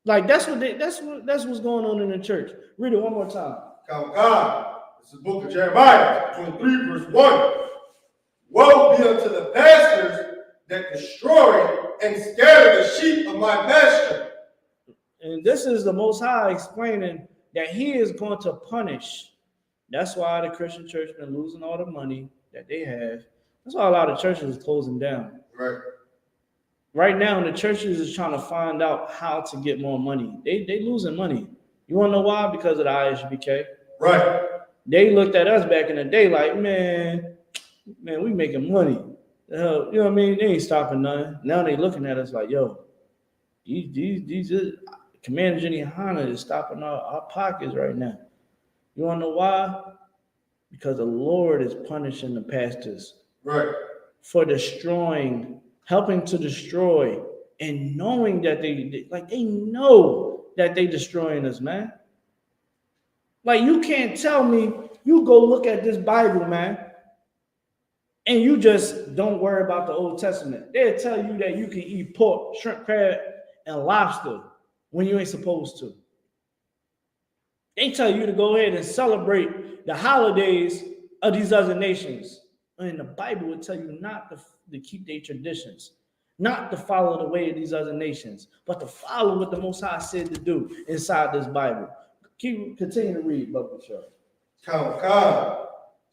Like, that's what's going on in the church. Read it one more time. God, this is the book of Jeremiah, 23, verse 1. Woe be unto the pastors that destroy and scatter the sheep of my pasture. And this is the Most High explaining that he is going to punish. That's why the Christian church been losing all the money that they have. That's why a lot of churches is closing down. Right. Right now, the churches is trying to find out how to get more money. They losing money. You want to know why? Because of the I.S.U.P.K. Right. They looked at us back in the day like, man, we making money. You know what I mean? They ain't stopping nothing. Now they looking at us like, yo, these Commander GEN.YAHANNA is stopping our pockets right now. You want to know why? Because the Lord is punishing the pastors. Right. For helping to destroy, and knowing that they know that they destroying us, man. Like, you can't tell me, you go look at this Bible, man, and you just don't worry about the Old Testament. They'll tell you that you can eat pork, shrimp, crab, and lobster when you ain't supposed to. They tell you to go ahead and celebrate the holidays of these other nations. And the Bible will tell you not to keep their traditions, not to follow the way of these other nations, but to follow what the Most High said to do inside this Bible. Continue to read, Brother Bashar. God,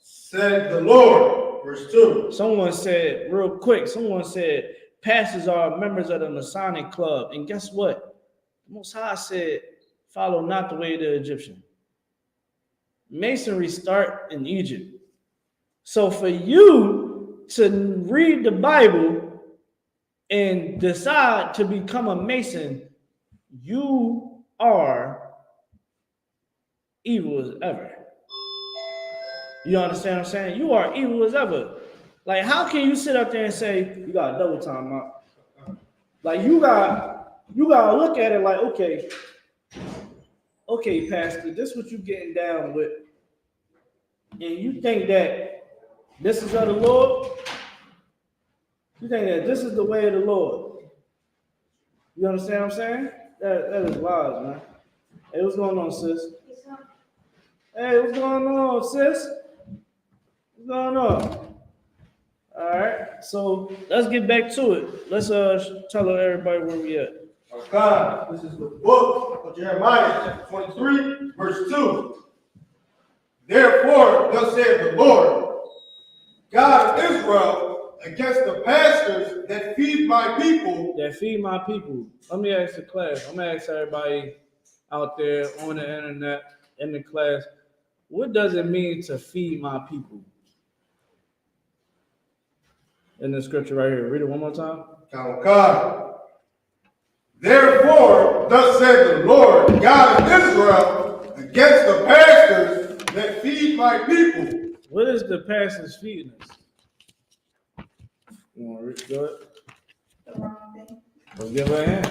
said the Lord. Verse 2. Someone said, real quick, pastors are members of the Masonic club. And guess what? The Most High said, follow not the way of the Egyptian. Masonry start in Egypt. So for you to read the Bible and decide to become a Mason, you are evil as ever. You understand what I'm saying? You are evil as ever. Like, how can you sit up there and say, you got a double time out? Like, you gotta look at it like, okay, Pastor, this is what you getting down with. And you think that this is of the Lord? You think that this is the way of the Lord? You understand what I'm saying? That is lies, man. Hey, what's going on, sis? Hey, what's going on, sis? What's going on? All right, so let's get back to it. Let's tell everybody where we at. God, this is the book of Jeremiah, chapter 23, verse 2. Therefore, thus saith the Lord, God of Israel, against the pastors that feed my people. Let me ask the class. I'm gonna ask everybody out there on the internet, in the class, what does it mean to feed my people? In the scripture right here. Read it one more time. God. Therefore, thus said the Lord, God of Israel, against the pastors that feed my people. What is the pastors feeding us? You want to read it? The wrong thing. Let's give her a hand.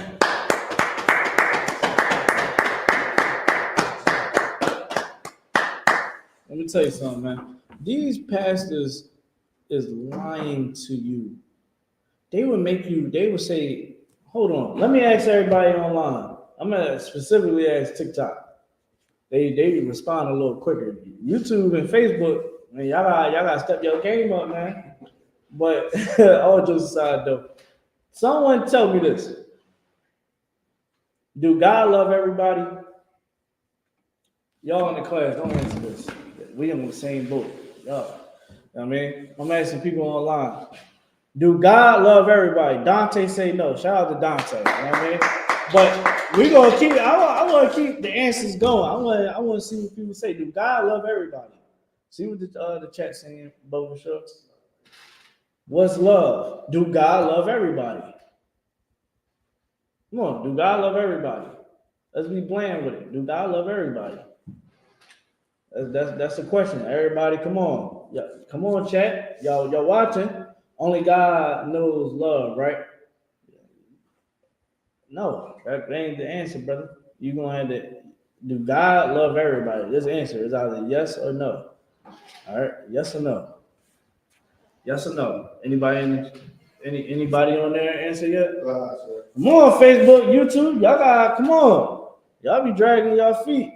Let me tell you something, man. These pastors is lying to you. They would say, hold on, let me ask everybody online. I'm gonna specifically ask TikTok. They respond a little quicker. YouTube and Facebook, man, y'all gotta step your game up, man. But all jokes aside though, someone tell me this. Do God love everybody? Y'all in the class, don't answer this. We in the same boat. Y'all. I mean, I'm asking people online. Do God love everybody? Dante say no. Shout out to Dante. You know what I mean? But we gonna keep. I want to keep the answers going. I want to see what people say. Do God love everybody? See what the chat saying, Boba Schultz. What's love? Do God love everybody? Come on. Do God love everybody? Let's be bland with it. Do God love everybody? That's the question. Everybody, come on. Yeah, come on, chat. Y'all watching. Only God knows love, right? No, that ain't the answer, brother. You're gonna have to do God love everybody? This answer is either yes or no. All right, yes or no? Yes or no? Anybody on there answer yet? Come on, Facebook, YouTube. Y'all got come on. Y'all be dragging y'all feet.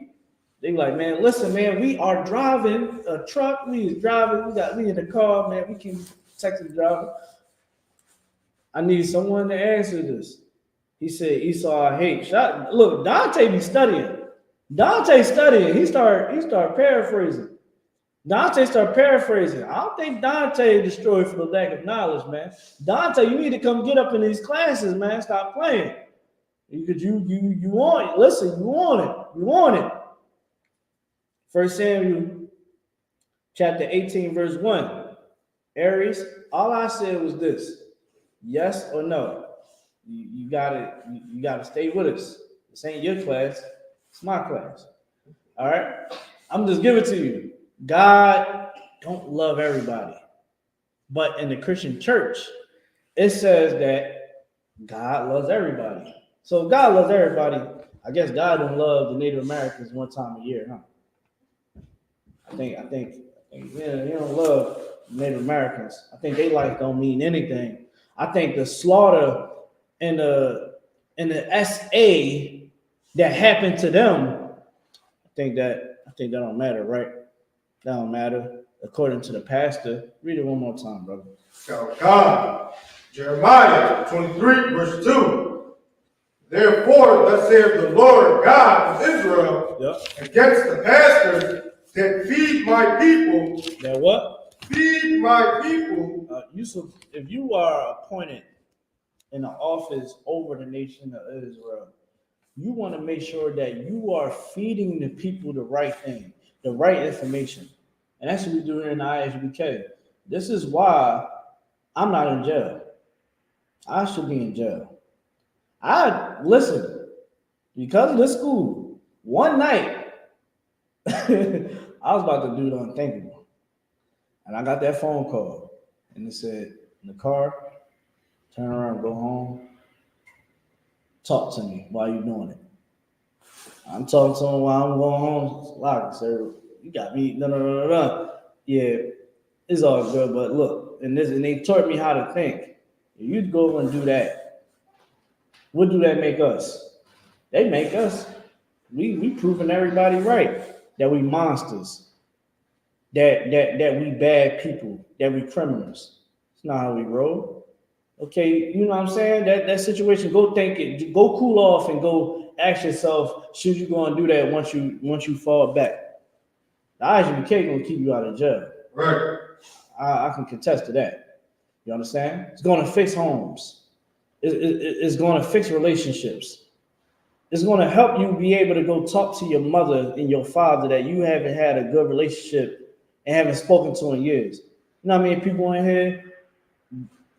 They like, man, listen, man, we are driving a truck. We in the car, man. We can text the driver. I need someone to answer this. He said Esau I hate. Look, Dante be studying. He start paraphrasing. I don't think Dante destroyed for the lack of knowledge, man. Dante, you need to come get up in these classes, man. Stop playing. Because you want it. Listen, you want it. 1 Samuel chapter 18, verse 1. Aries, all I said was this: yes or no. You gotta stay with us. This ain't your class, it's my class. All right. I'm just giving it to you. God don't love everybody. But in the Christian church, it says that God loves everybody. So if God loves everybody, I guess God don't love the Native Americans one time a year, huh? I think yeah, he don't love Native Americans. I think their life don't mean anything. I think the slaughter and the SA that happened to them, I think that don't matter, right? That don't matter according to the pastor. Read it one more time, brother. God. Jeremiah 23, verse 2. Therefore, thus saith the Lord God of Israel, against the pastors that feed my people, That what? feed my people, Yusuf, if you are appointed in the office over the nation of Israel, you want to make sure that you are feeding the people the right thing, the right information. And that's what we do here in the I.S.U.P.K. This is why I'm not in jail. I should be in jail. I listen, because of this school, one night, I was about to do the unthinkable. And I got that phone call. And it said, in the car, turn around, go home, talk to me while you're doing it. I'm talking to him while I'm going home. Like, sir, you got me. No. Yeah, it's all good, but look, and they taught me how to think. If you go over and do that, what do that make us? They make us. We proving everybody right that we monsters, that we bad people, that we criminals. It's not how we roll. Okay, you know what I'm saying? That situation, go think it, go cool off and go ask yourself, should you go and do that once you fall back? The I.S.U.P.K gonna keep you out of jail. right? I can contest to that. You understand? It's gonna fix homes. It's gonna fix relationships. It's gonna help you be able to go talk to your mother and your father that you haven't had a good relationship and haven't spoken to in years. You know what I mean? People in here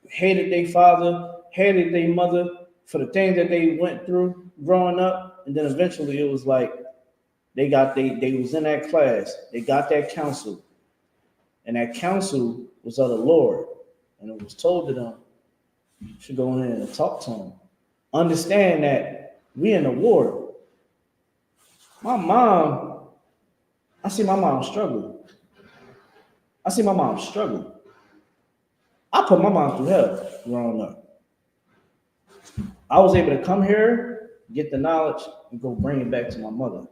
hated their father, hated their mother for the things that they went through growing up, and then eventually it was like they was in that class, they got that counsel, and that counsel was of the Lord, and it was told to them, you should go in and talk to them. Understand that we in a war. My mom, I see my mom struggle. I put my mom through hell growing up. I was able to come here, get the knowledge, and go bring it back to my mother.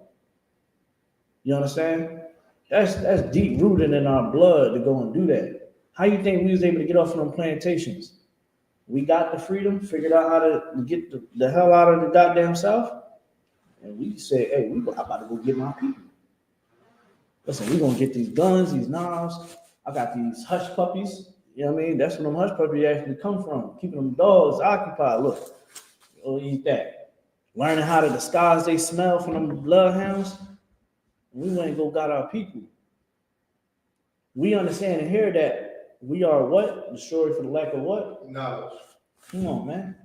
You understand? That's deep rooted in our blood to go and do that. How you think we was able to get off of them plantations? We got the freedom, figured out how to get the hell out of the goddamn South, and we said, hey, I'm about to go get my people. Listen, we're gonna get these guns, these knives. I got these hush puppies. You know what I mean? That's where them hush puppies actually come from. Keeping them dogs occupied. Look, go eat that. Learning how to disguise they smell from them bloodhounds. We went and go got our people. We understand and hear that we are what? Destroyed for the lack of what? Knowledge. Come on, man.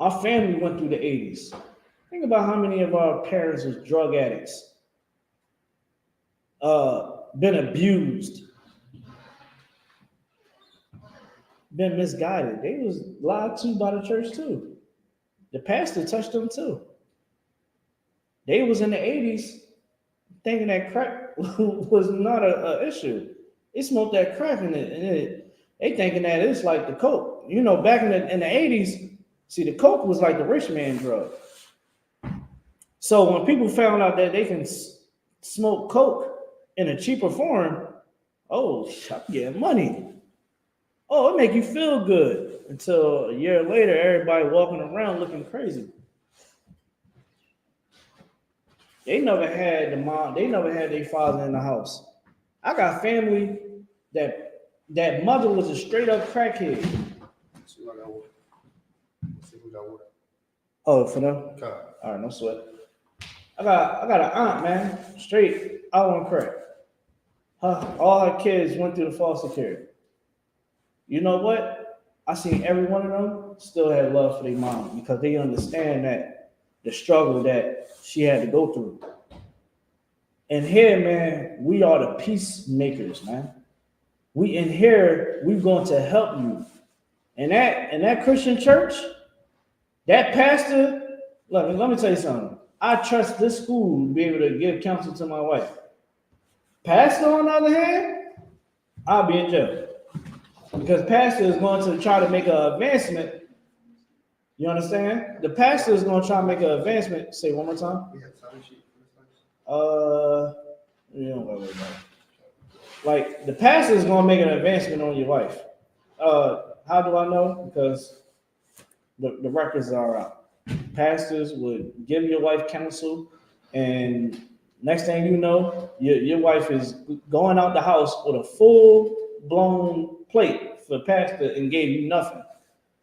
Our family went through the 80s. Think about how many of our parents was drug addicts, been abused, been misguided. They was lied to by the church too. The pastor touched them too. They was in the 80s thinking that crack was not a issue. They smoked that crack in it. They thinking that it's like the coke. You know, back in the 80s, see, the coke was like the rich man drug. So when people found out that they can smoke coke in a cheaper form, oh, I'm getting money. Oh, it make you feel good. Until a year later, everybody walking around looking crazy. They never had the mom. They never had their father in the house. I got family that mother was a straight up crackhead. See what I got water. See who got water. Oh, for them? Okay. All right, no sweat. I got an aunt, man, straight out on crack. All her kids went through the foster care. You know what? I seen every one of them still had love for their mom because they understand that the struggle that she had to go through. And here, man, we are the peacemakers, man. We in here, we're going to help you. And that Christian church, that pastor, look, let me tell you something. I trust this school to be able to give counsel to my wife. Pastor, on the other hand, I'll be in jail. Because pastor is going to try to make an advancement. You understand? The pastor is going to try to make an advancement. Say one more time. You don't worry about it. Like the pastor is going to make an advancement on your wife. How do I know? Because the records are out. Pastors would give your wife counsel, and Next thing you know, your wife is going out the house with a full-blown plate for pastor and gave you nothing.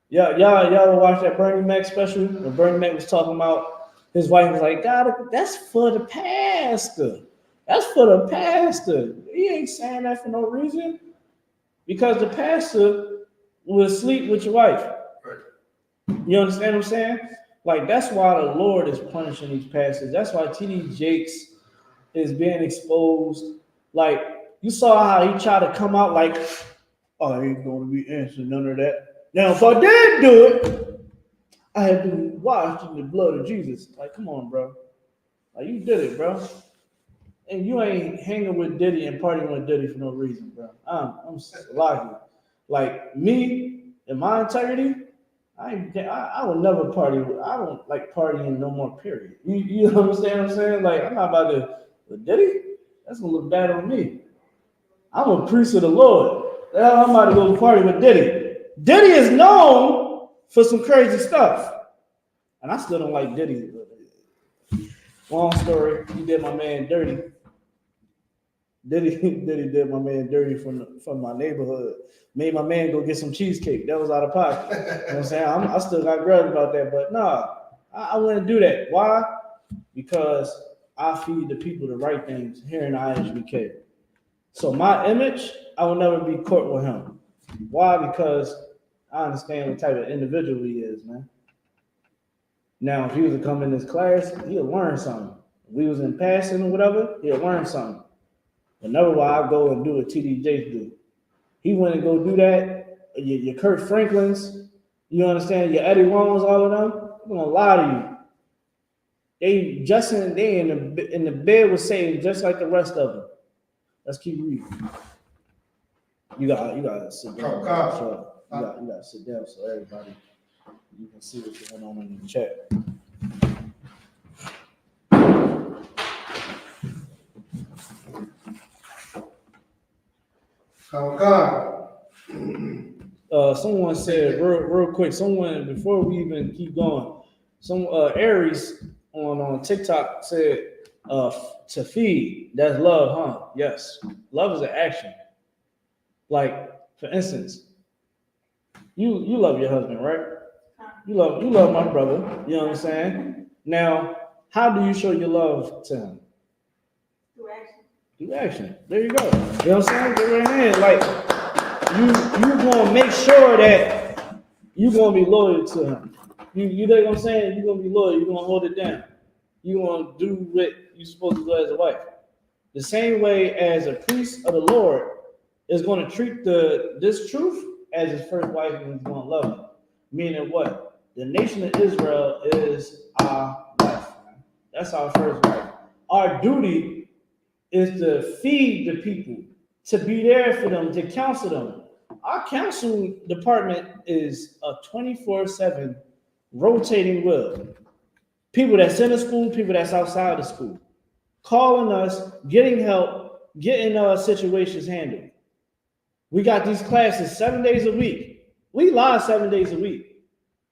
Y'all watch that Bernie Mac special? When Bernie Mac was talking about his wife was like, God, that's for the pastor. That's for the pastor. He ain't saying that for no reason. Because the pastor will sleep with your wife. You understand what I'm saying? Like, that's why the Lord is punishing these pastors. That's why T.D. Jakes is being exposed. Like, you saw how he tried to come out like, oh, I ain't going to be answering none of that. Now, if I did do it, I had been washed in the blood of Jesus. Like, come on, bro. Like, you did it, bro. And you ain't hanging with Diddy and partying with Diddy for no reason, bro. I'm lucky. Like, me and my integrity, I would never party. I don't like partying no more, period. You understand what I'm saying? Like, I'm not about to, with Diddy, that's going to look bad on me. I'm a priest of the Lord. I'm about to go party with Diddy. Diddy is known for some crazy stuff. And I still don't like Diddy. Long story, he did my man dirty. Diddy did my man dirty from my neighborhood. Made my man go get some cheesecake. That was out of pocket. You know what I'm saying? I still got grudge about that, but nah, I wouldn't do that. Why? Because I feed the people the right things here in the I.S.U.P.K. So my image, I will never be caught with him. Why? Because I understand what type of individual he is, man. Now, if he was to come in this class, he'll learn something. If we was in passing or whatever, he'll learn something. But never will I go and do what T.D. Jakes do. He went and go do that. Your Kurt Franklins, you understand? Your Eddie Longs, all of them. I'm gonna lie to you. They in the bed was saying just like the rest of them. Let's keep reading. You gotta sit down. So you gotta sit down so everybody you can see what's going on in the chat. Someone said real quick. Someone before we even keep going, some Aries on TikTok said to feed. That's love, huh? Yes, love is an action. Like for instance, you love your husband, right? You love my brother. You know what I'm saying? Now, how do you show your love to him? Through action. There you go. You know what I'm saying? Get right in. Like you gonna make sure that you gonna be loyal to him. You know what I'm saying? You're gonna be loyal. You're gonna hold it down. You're gonna do what you're supposed to do as a wife. The same way as a priest of the Lord is going to treat this truth as his first wife and he's going to love it. Meaning what? The nation of Israel is our wife. That's our first wife. Our duty is to feed the people, to be there for them, to counsel them. Our counsel department is a 24/7 rotating wheel. People that's in the school, people that's outside the school, calling us, getting help, getting situations handled. We got these classes 7 days a week. We live 7 days a week.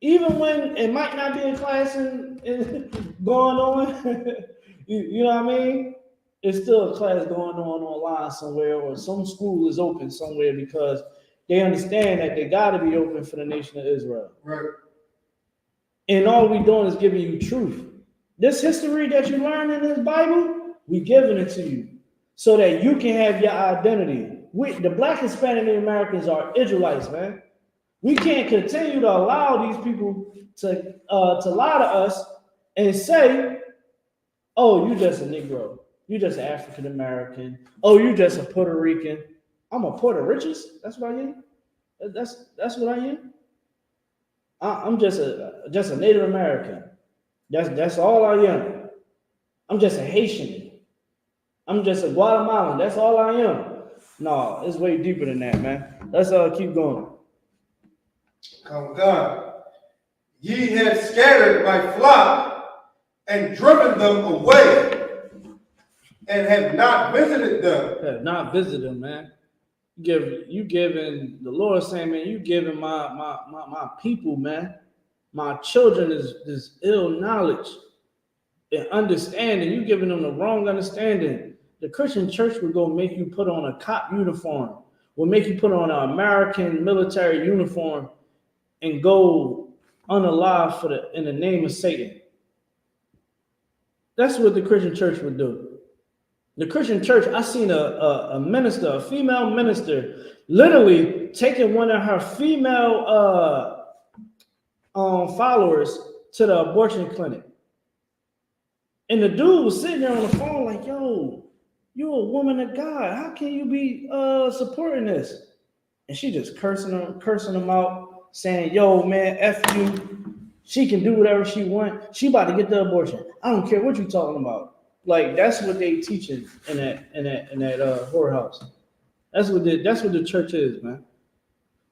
Even when it might not be a class going on, you know what I mean? It's still a class going on online somewhere, or some school is open somewhere because they understand that they got to be open for the nation of Israel. Right. And all we doing is giving you truth. This history that you learn in this Bible, we giving it to you so that you can have your identity. The Black Hispanic Americans are Israelites, man. We can't continue to allow these people to lie to us and say, oh, you just a Negro. You just an African American. Oh, you just a Puerto Rican. I'm a Puerto Riches. That's what I am. That's what I am. I'm just a Native American. That's all I am. I'm just a Haitian. I'm just a Guatemalan. That's all I am. No, it's way deeper than that, man. Let's keep going. Oh God. Ye have scattered my flock and driven them away, and have not visited them. Have not visited them, man. You giving the Lord saying, man, you giving my people, man. My children is ill knowledge. and understanding. You giving them the wrong understanding. The Christian church will go make you put on a cop uniform, will make you put on an American military uniform and go unalive in the name of Satan. That's what the Christian church would do. The Christian church, I seen a minister, a female minister, literally taking one of her female followers to the abortion clinic. And the dude was sitting there on the phone like, yo, you're a woman of God. How can you be supporting this? And she just cursing him out, saying, yo, man, F you. She can do whatever she wants. She about to get the abortion. I don't care what you're talking about. Like, that's what they teaching in that whorehouse. That's what the church is, man.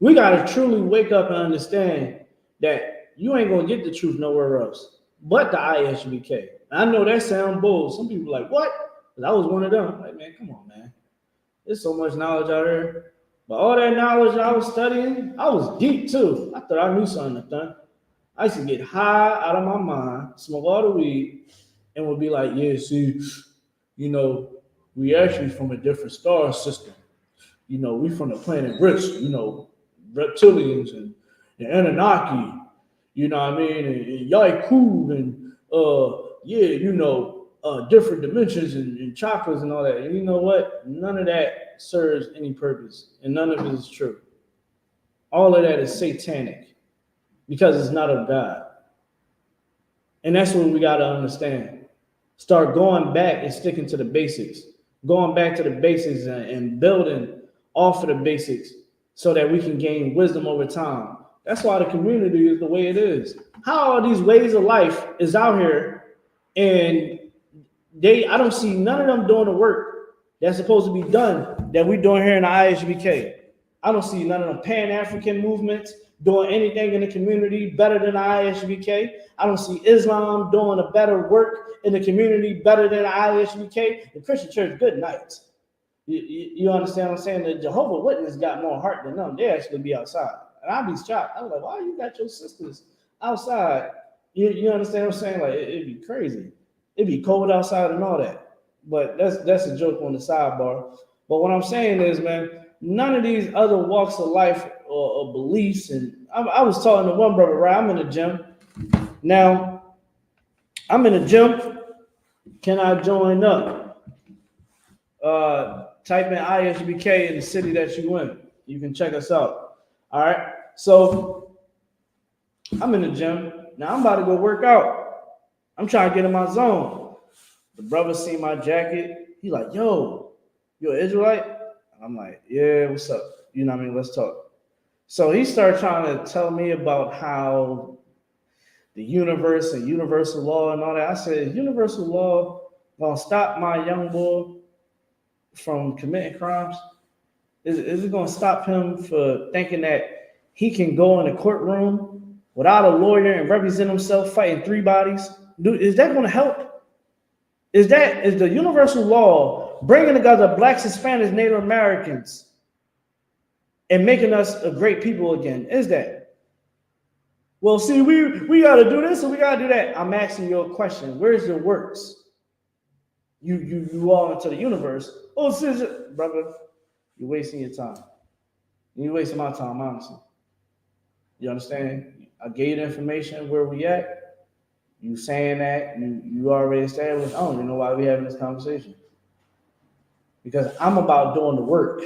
We gotta truly wake up and understand that you ain't gonna get the truth nowhere else but the I.S.U.P.K. I know that sounds bold. Some people are like, what? But I was one of them. I'm like, man, come on, man. There's so much knowledge out there. But all that knowledge I was studying, I was deep too. I thought I knew something. I used to get high out of my mind, smoke all the weed, and would be like, yeah, see, you know, we actually from a different star system. You know, we from the planet Risk, you know, reptilians and Anunnaki, you know what I mean, and Yaiku and yeah, you know, different dimensions and chakras and all that. And you know what? None of that serves any purpose, and none of it is true. All of that is satanic because it's not of God. And that's what we got to understand. Start going back and sticking to the basics, going back to the basics and building off of the basics so that we can gain wisdom over time. That's why the community is the way it is. How are these ways of life is out here, and I don't see none of them doing the work that's supposed to be done that we're doing here in the ISUPK. I don't see none of them Pan-African movements doing anything in the community better than the ISUPK. I don't see Islam doing a better work in the community better than the ISUPK. The Christian church, good night. You understand what I'm saying? The Jehovah's Witness got more heart than them. They actually be outside. And I'd be shocked. I was like, why you got your sisters outside? You understand what I'm saying? Like, it'd be crazy. It'd be cold outside and all that. But that's a joke on the sidebar. But what I'm saying is, man, none of these other walks of life or beliefs. And I was talking to one brother, right? I'm in the gym. Now, I'm in the gym. Can I join up? Type in ISUPK in the city that you in. You can check us out. All right. So I'm in the gym. Now I'm about to go work out. I'm trying to get in my zone. The brother see my jacket. He like, yo, you an Israelite? And I'm like, yeah, what's up? You know what I mean? Let's talk. So he started trying to tell me about how the universe and universal law and all that. I said, universal law gonna stop my young boy from committing crimes? Is it going to stop him for thinking that he can go in a courtroom without a lawyer and represent himself fighting three bodies? Is that going to help? Is the universal law bringing together blacks, Hispanics, Native Americans and making us a great people again? Is that? Well, see, we got to do this and we got to do that. I'm asking you a question. Where's your works? You all into the universe. Oh, sister, brother, you're wasting your time. You're wasting my time, honestly. You understand? I gave you the information where we at. You saying that, you already established. I don't even know why we having this conversation. Because I'm about doing the work.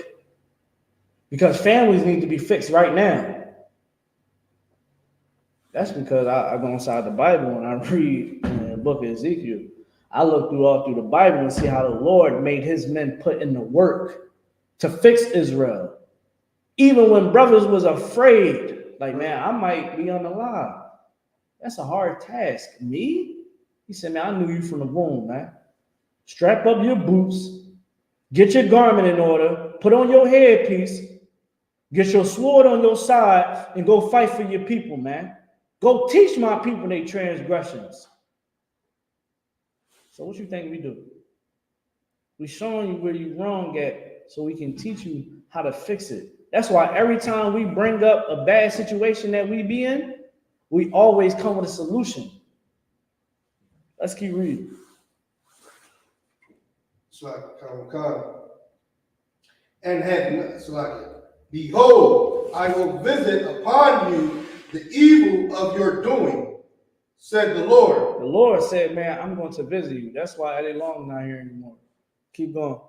Because families need to be fixed right now. That's because I go inside the Bible and I read in the book of Ezekiel. I look all through the Bible and see how the Lord made his men put in the work to fix Israel. Even when brothers was afraid, like, man, I might be on the line. That's a hard task. Me? He said, man, I knew you from the womb, man. Strap up your boots, get your garment in order, put on your headpiece, get your sword on your side, and go fight for your people, man. Go teach my people their transgressions. So what you think we do? We showing you where you wrong at so we can teach you how to fix it. That's why every time we bring up a bad situation that we be in, we always come with a solution. Let's keep reading. It's like, and it's like, behold, I will visit upon you the evil of your doing, said the Lord. The Lord said, man, I'm going to visit you. That's why Eddie Long not here anymore. Keep going.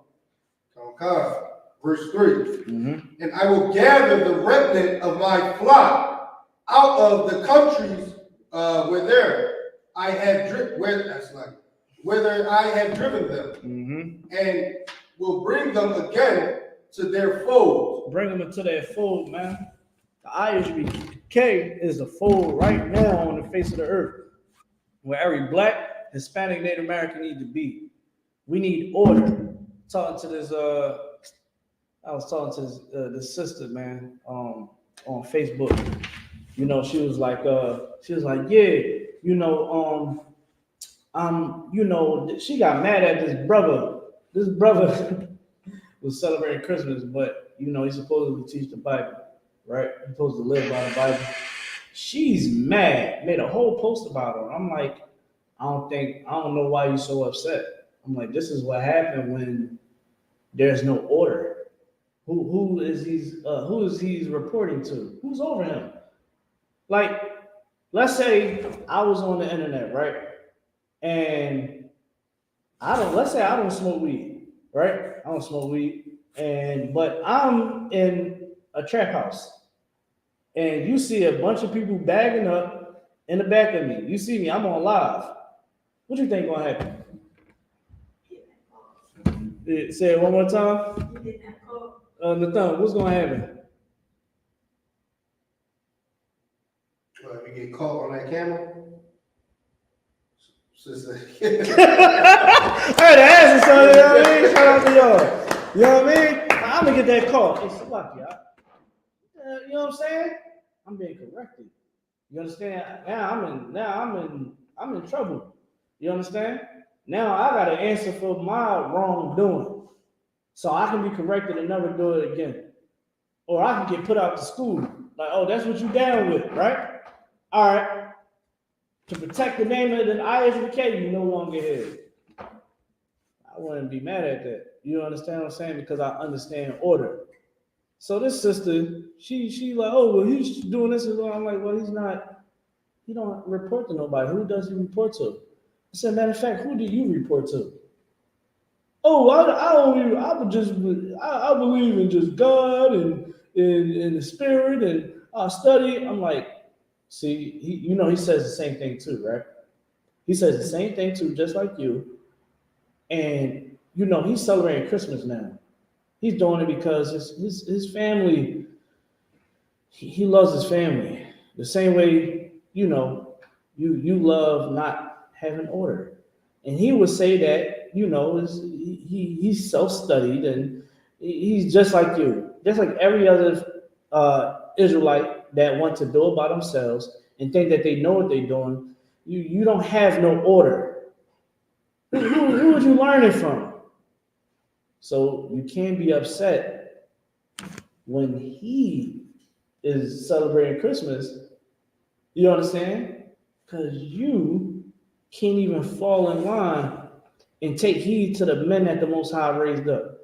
Verse 3. Mm-hmm. And I will gather the remnant of my flock out of the countries whether I have driven them, Mm-hmm. and will bring them again to their fold. Bring them into their fold, man. The I.S.U.P.K is a fold right now on the face of the earth, where every Black, Hispanic, Native American need to be. We need order. Talking to this, I was talking to this sister, man, on Facebook. You know, she was like, yeah, you know, she got mad at this brother. This brother was celebrating Christmas, but you know, he's supposed to teach the Bible, right? He's supposed to live by the Bible. She's mad, made a whole post about it. I'm like, I don't know why you're so upset. I'm like, this is what happened when there's no order. Who is he reporting to? Who's over him? Like, let's say I was on the internet, right? And let's say I don't smoke weed, right? I don't smoke weed. But I'm in a trap house. And you see a bunch of people bagging up in the back of me. You see me, I'm on live. What do you think gonna happen? Say it one more time. You did not call. Nathan, what's gonna happen? If you get caught on that camera, sister. I had to answer something, you know what I mean? Shout out to y'all. You know what I mean? I'm gonna get that call. Hey, Isupk, y'all. You know what I'm saying? I'm being corrected. You understand? I'm in trouble. You understand? Now I gotta answer for my wrongdoing. So I can be corrected and never do it again. Or I can get put out to school. Like, oh, that's what you down with, right? All right. To protect the name of the I.S.U.K, you no longer here. I wouldn't be mad at that. You understand what I'm saying? Because I understand order. So this sister, she like, oh, well, he's doing this as well. I'm like, well, he's not. He don't report to nobody. Who does he report to? I said, matter of fact, who do you report to? Oh, I believe in just God and in the spirit and I study. I'm like, see, he says the same thing too, right? He says the same thing too, just like you. And he's celebrating Christmas now. He's doing it because his family. He loves his family the same way you love not having order. And he would say that he's self-studied and he's just like you, just like every other Israelite that want to do it by themselves and think that they know what they're doing. You don't have no order. Who would you learn it from? So you can't be upset when he is celebrating Christmas. You understand? Because you can't even fall in line and take heed to the men that the Most High raised up.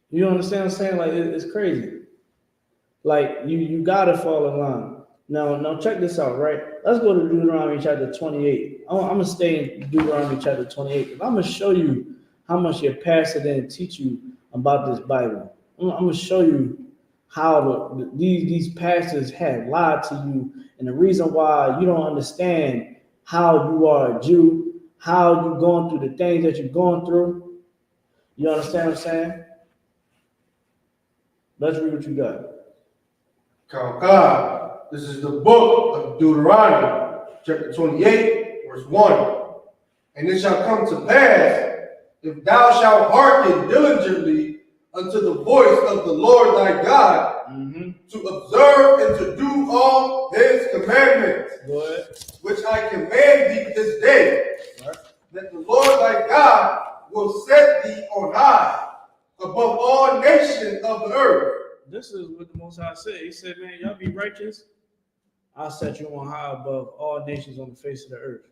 You understand what I'm saying? Like, it's crazy. Like, you gotta fall in line. Now check this out, right? Let's go to Deuteronomy chapter 28. I'm gonna stay in Deuteronomy chapter 28. I'm gonna show you how much your pastor didn't teach you about this Bible. I'm gonna show you how these pastors have lied to you, and the reason why you don't understand how you are a Jew, how you're going through the things that you're going through. You understand what I'm saying? Let's read what you got. God. This is the book of Deuteronomy, chapter 28, verse 1. And it shall come to pass, if thou shalt hearken diligently unto the voice of the Lord thy God, to observe and to do all his commandments, which I command thee this day, that the Lord thy God will set thee on high above all nations of the earth. This is what the Most High said. He said, man, y'all be righteous. I'll set you on high above all nations on the face of the earth.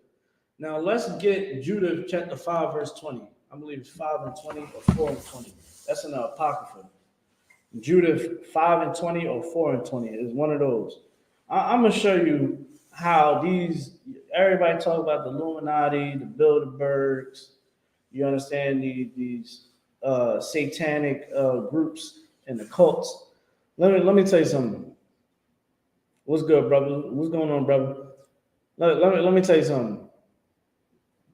Now let's get Judah chapter 5, verse 20. I believe it's 5 and 20 or 4 and 20. That's in the Apocrypha. Judah 5 and 20 or 4 and 20 is one of those. I'm gonna show you how everybody talk about the Illuminati, the Bilderbergs. You understand these satanic groups and the cults. Let me tell you something. What's good, brother? What's going on, brother? Let me tell you something.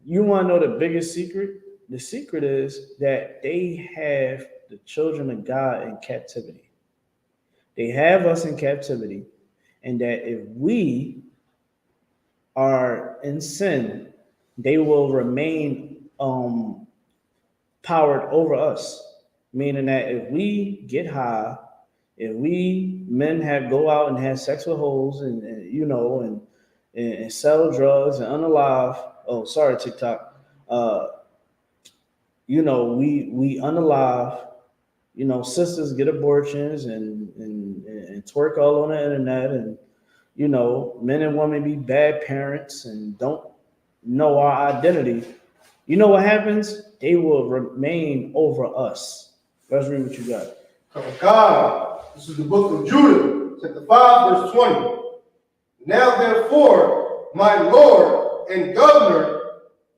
You want to know the biggest secret? The secret is that they have the children of God in captivity. They have us in captivity, and that if we are in sin, they will remain powered over us. Meaning that if we get high, if we men go out and have sex with hoes and sell drugs and unalive. Oh, sorry, TikTok. We unalive. Sisters get abortions and twerk all on the internet, and men and women be bad parents and don't know our identity. You know what happens? They will remain over us. Let's read what you got. God, this is the book of Judah, chapter 5, verse 20. Now therefore, my Lord and governor,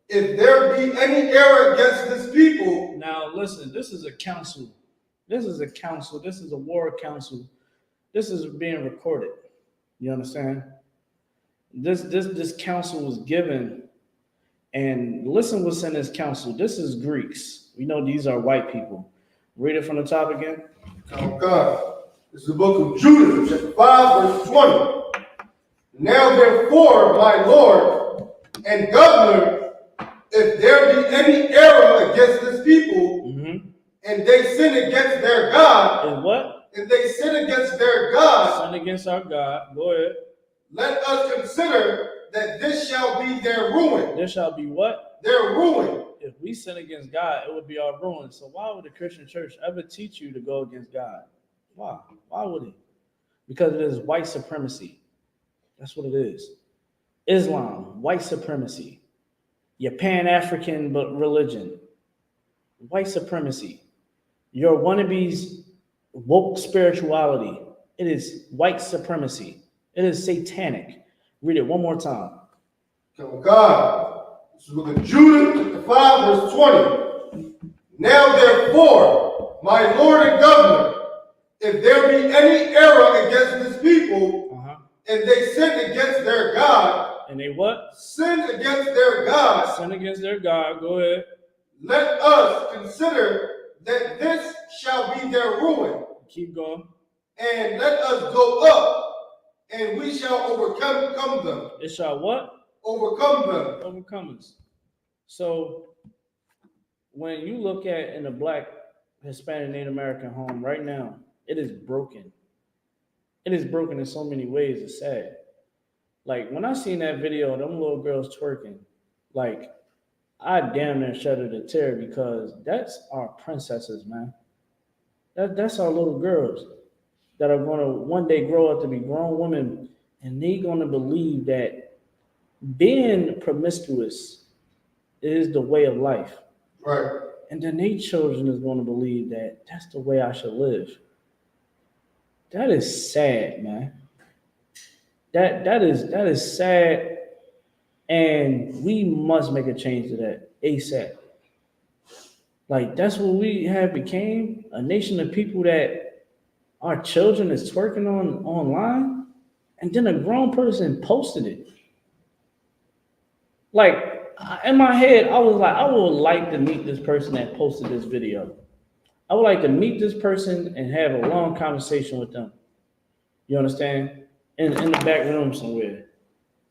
if there be any error against this people. Now listen, this is a council. This is a council. This is a war council. This is being recorded. You understand? This council was given, and listen what's in this council. This is Greeks. We know these are white people. Read it from the top again. Oh God. This is the book of Judah, chapter 5, verse 20. Now therefore, my Lord and governor, if there be any error against this people, and they sin against their God, and what? If they sin against their God, sin against our God. Go ahead. Let us consider that this shall be their ruin. This shall be what? Their ruin. If we sin against God, it would be our ruin. So why would the Christian church ever teach you to go against God? Why? Why would it? Because it is white supremacy. That's what it is. Islam, white supremacy. Your Pan-African religion, white supremacy. Your wannabes woke spirituality. It is white supremacy. It is satanic. Read it one more time. Oh God. This is the book of Judah, chapter 5, verse 20. Now therefore, my Lord and governor, if there be any error against this people, and they sin against their God, and they what? Sin against their God. Sin against their God. Go ahead. Let us consider that this shall be their ruin. Keep going. And let us go up, and we shall overcome them. It shall what? Overcome them. Overcome us. So when you look at in a Black, Hispanic, Native American home right now, it is broken. It is broken in so many ways. It's sad. Like when I seen that video of them little girls twerking, like I damn near shuddered in terror, because that's our princesses, man. That's our little girls that are going to one day grow up to be grown women, and they going to believe that being promiscuous is the way of life. Right. And then their children is going to believe that that's the way I should live. That is sad, man. That is sad, and we must make a change to that ASAP. Like that's what we have became, a nation of people that our children is twerking online, and then a grown person posted it. Like in my head, I was like, I would like to meet this person that posted this video. I would like to meet this person and have a long conversation with them. You understand? In the back room somewhere.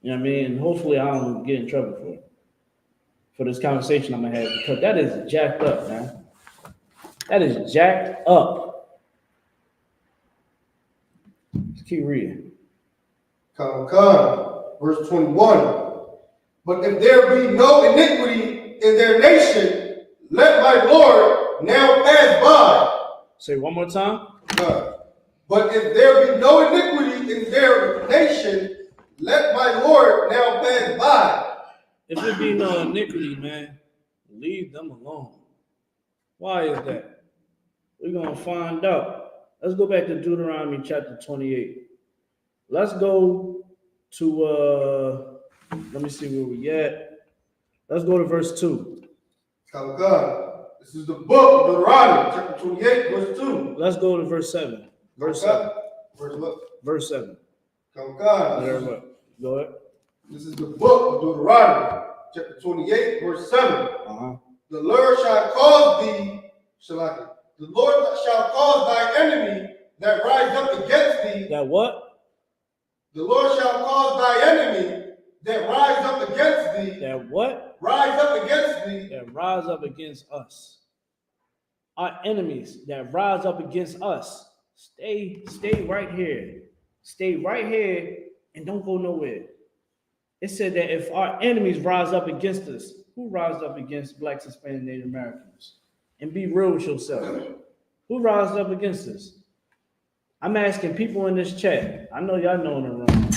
You know what I mean? And hopefully I don't get in trouble for this conversation I'm gonna have, because that is jacked up, man. That is jacked up. Let's keep reading. Verse 21. But if there be no iniquity in their nation, let my Lord now pass by. Say one more time. But if there be no iniquity in their nation, let my Lord now pass by. if it be no iniquity, man, leave them alone. Why is that? We're gonna find out. Let's go back to Deuteronomy chapter 28. Let's go to let me see where we at. Let's go to verse 2. God. This is the book of Deuteronomy, chapter 28, verse 2. Let's go to verse 7. Verse 7. Verse what? Verse 7. God. Go ahead. This is the book of Deuteronomy, chapter 28, verse 7. The Lord shall cause thee, the Lord shall cause thy enemy that rise up against thee. That what? The Lord shall cause thy enemy that rise up against thee. That what? Rise up against thee. That rise up against us. Our enemies that rise up against us. Stay right here. Stay right here and don't go nowhere. It said that if our enemies rise up against us, who rise up against Blacks, Hispanic, Native Americans? And be real with yourself. Who rises up against us? I'm asking people in this chat. I know y'all know in the room.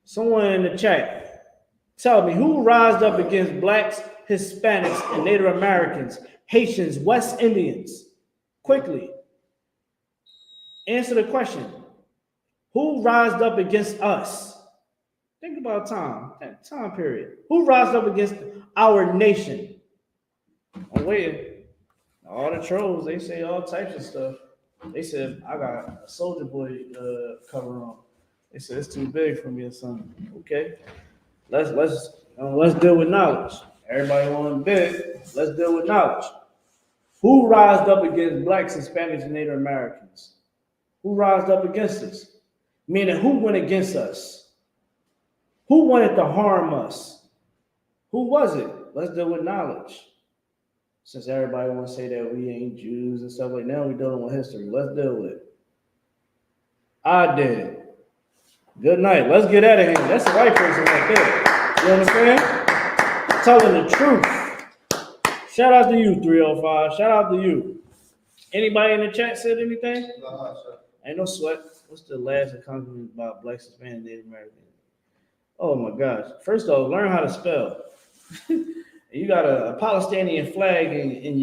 Someone in the chat, tell me who rised up against Blacks, Hispanics, and Native Americans, Haitians, West Indians? Quickly. Answer the question. Who rised up against us? Think about that time period. Who rised up against our nation? I'm waiting. All the trolls, they say all types of stuff. They said, I got a Soldier Boy cover on. They said, it's too big for me or something. Okay. Let's deal with knowledge. Everybody want big. Let's deal with knowledge. Who rised up against Blacks, Hispanics, and Native Americans? Who rised up against us? Meaning, who went against us? Who wanted to harm us? Who was it? Let's deal with knowledge. Since everybody want to say that we ain't Jews and stuff like that, now we're dealing with history. Let's deal with it. I did. Good night. Let's get out of here. That's the right person right there. You understand? Telling the truth. Shout out to you, 305. Shout out to you. Anybody in the chat said anything? Ain't no sweat. What's the last accomplishment about Blacks, Hispanic, and Native Americans? Oh my gosh. First off, learn how to spell. You got a Palestinian flag in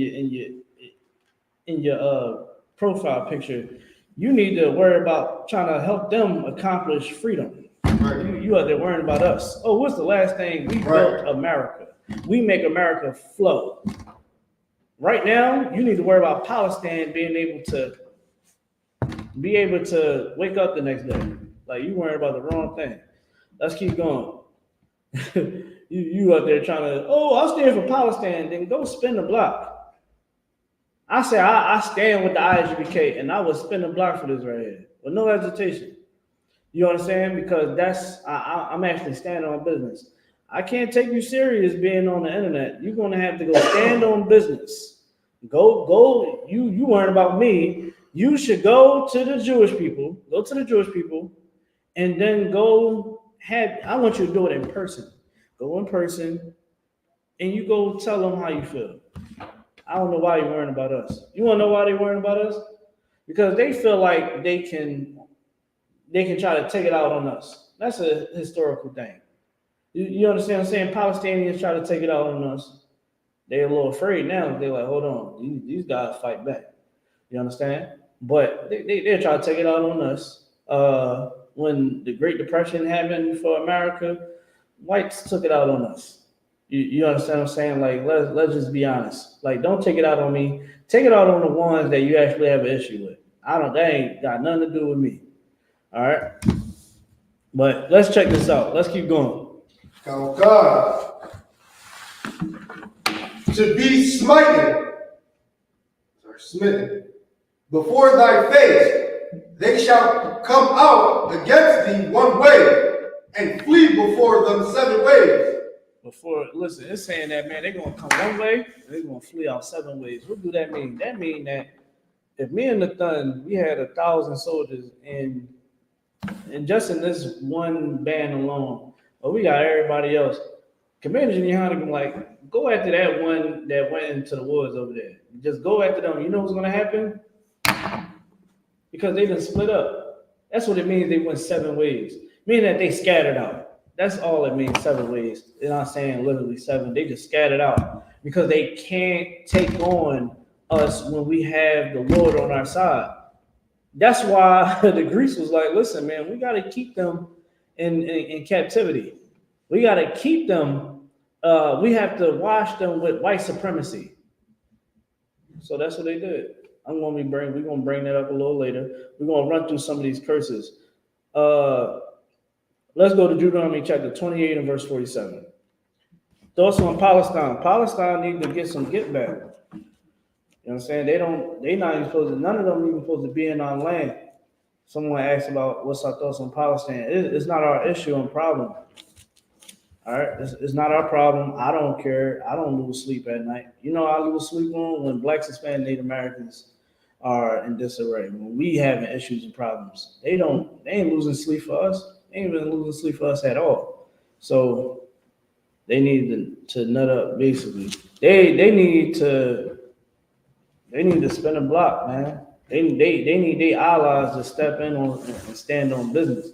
your profile picture. You need to worry about trying to help them accomplish freedom. Right. You are there worrying about us. Oh, what's the last thing? We built America. We make America flow. Right now, you need to worry about Palestine being able to wake up the next day. Like, you worried about the wrong thing. Let's keep going. You out there trying to, I'll stand for Palestine, then go spin the block. I say I stand with the I.S.U.P.K, and I will spin the block for this right here with no hesitation. You understand? Because I'm actually standing on business. I can't take you serious being on the internet. You're gonna have to go stand on business. Go. You worrying about me. You should go to the Jewish people. Go to the Jewish people, and then I want you to do it in person. Go in person, and you go tell them how you feel. I don't know why you're worrying about us. You want to know why they're worrying about us? Because they feel like they can try to take it out on us. That's a historical thing. You understand what I'm saying? Palestinians try to take it out on us. They're a little afraid now. They're like, hold on, these guys fight back. You understand? But they're trying to take it out on us. When the Great Depression happened for America, whites took it out on us. You understand what I'm saying? Like, let's just be honest. Like, don't take it out on me. Take it out on the ones that you actually have an issue with. That ain't got nothing to do with me. All right? But let's check this out. Let's keep going. Oh God. To be smitten before thy face, they shall come out against thee one way and flee before them 7 ways. Listen, it's saying that, man, they're going to come one way and they're going to flee out 7 ways. What do that mean? That means that if me and Nathan, we had 1,000 soldiers and just in this one band alone, but we got everybody else. Commander Gen.YAHANNA can like, go after that one that went into the woods over there. Just go after them. You know what's going to happen? Because they done split up. That's what it means they went 7 ways. Meaning that they scattered out. That's all it means, 7 ways. They're not saying literally 7. They just scattered out because they can't take on us when we have the Lord on our side. That's why the Greeks was like, listen, man, we got to keep them in captivity. We got to keep them. We have to wash them with white supremacy. So that's what they did. We're gonna bring that up a little later. We're gonna run through some of these curses. Let's go to Deuteronomy chapter 28 and verse 47. Thoughts on Palestine. Palestine need to get some get back. You know what I'm saying? They not even supposed to, none of them even supposed to be in our land. Someone asked about what's our thoughts on Palestine. It's not our issue and problem. All right, it's not our problem. I don't care. I don't lose sleep at night. You know, I lose sleep on when Blacks, Hispanic, Native Americans are in disarray. When we having issues and problems, they ain't losing sleep for us. They ain't even losing sleep for us at all. So they need to nut up. Basically, they need to spin a block, man. They need their allies to step in on and stand on business.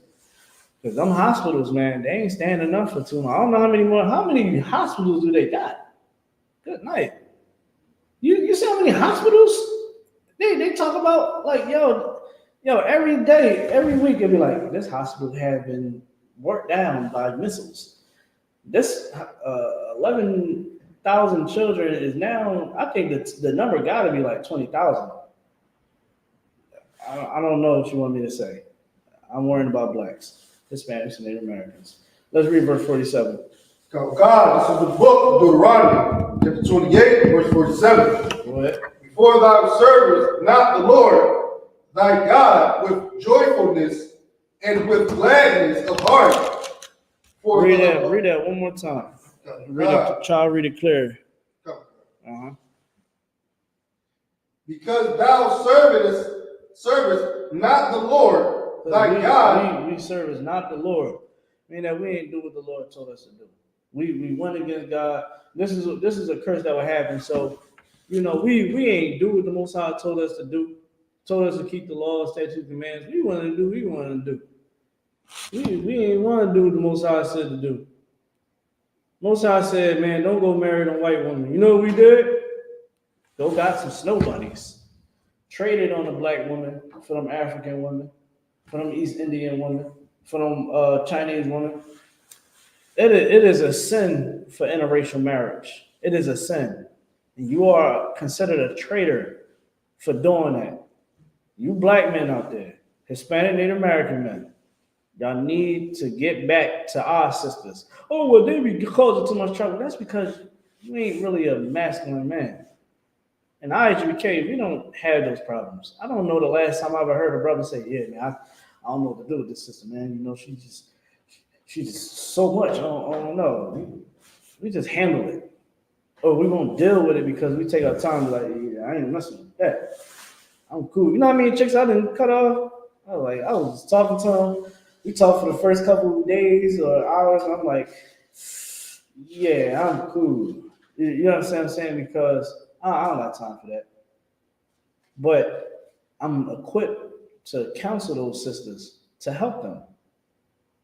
Because them hospitals, man, they ain't standing up for too long. I don't know how many hospitals do they got? Good night. You see how many hospitals? They talk about like, yo, every day, every week, it'd be like, this hospital had been worked down by missiles. This 11,000 children is now, I think the number got to be like 20,000. I don't know what you want me to say. I'm worrying about Blacks, Hispanics, and Native Americans. Let's read verse 47. God, this is the book of Deuteronomy, chapter 28, verse 47. Go ahead. Before thou servest not the Lord thy God with joyfulness and with gladness of heart. Read that one more time. Try to read it clear. Because thou servest not the Lord thy God. We serve not the Lord. Meaning that we ain't do what the Lord told us to do. We went against God. This is a curse that will happen. So, you know, we ain't do what the Most High told us to do. Told us to keep the laws, statutes, commands. We want to do. We want to do. We ain't want to do what the Most High said to do. Most High said, man, don't go marry them white women. You know what we did? Go got some snow bunnies. Traded on a black woman for them African women, for them East Indian women, for them Chinese women. It is a sin for interracial marriage. It is a sin. And you are considered a traitor for doing that. You black men out there, Hispanic, Native American men, y'all need to get back to our sisters. Oh, well, they be causing too much trouble. That's because you ain't really a masculine man. In I.S.U.P.K, we don't have those problems. I don't know the last time I ever heard a brother say, yeah, man, I don't know what to do with this sister, man. You know, she's just so much. I don't know. We just handle it. Or we won't deal with it because we take our time to like, yeah, I ain't messing with that. I'm cool. You know what I mean? Chicks I didn't cut off. I was just talking to them. We talked for the first couple of days or hours. And I'm like, yeah, I'm cool. You know what I'm saying? Because I don't have time for that. But I'm equipped to counsel those sisters, to help them.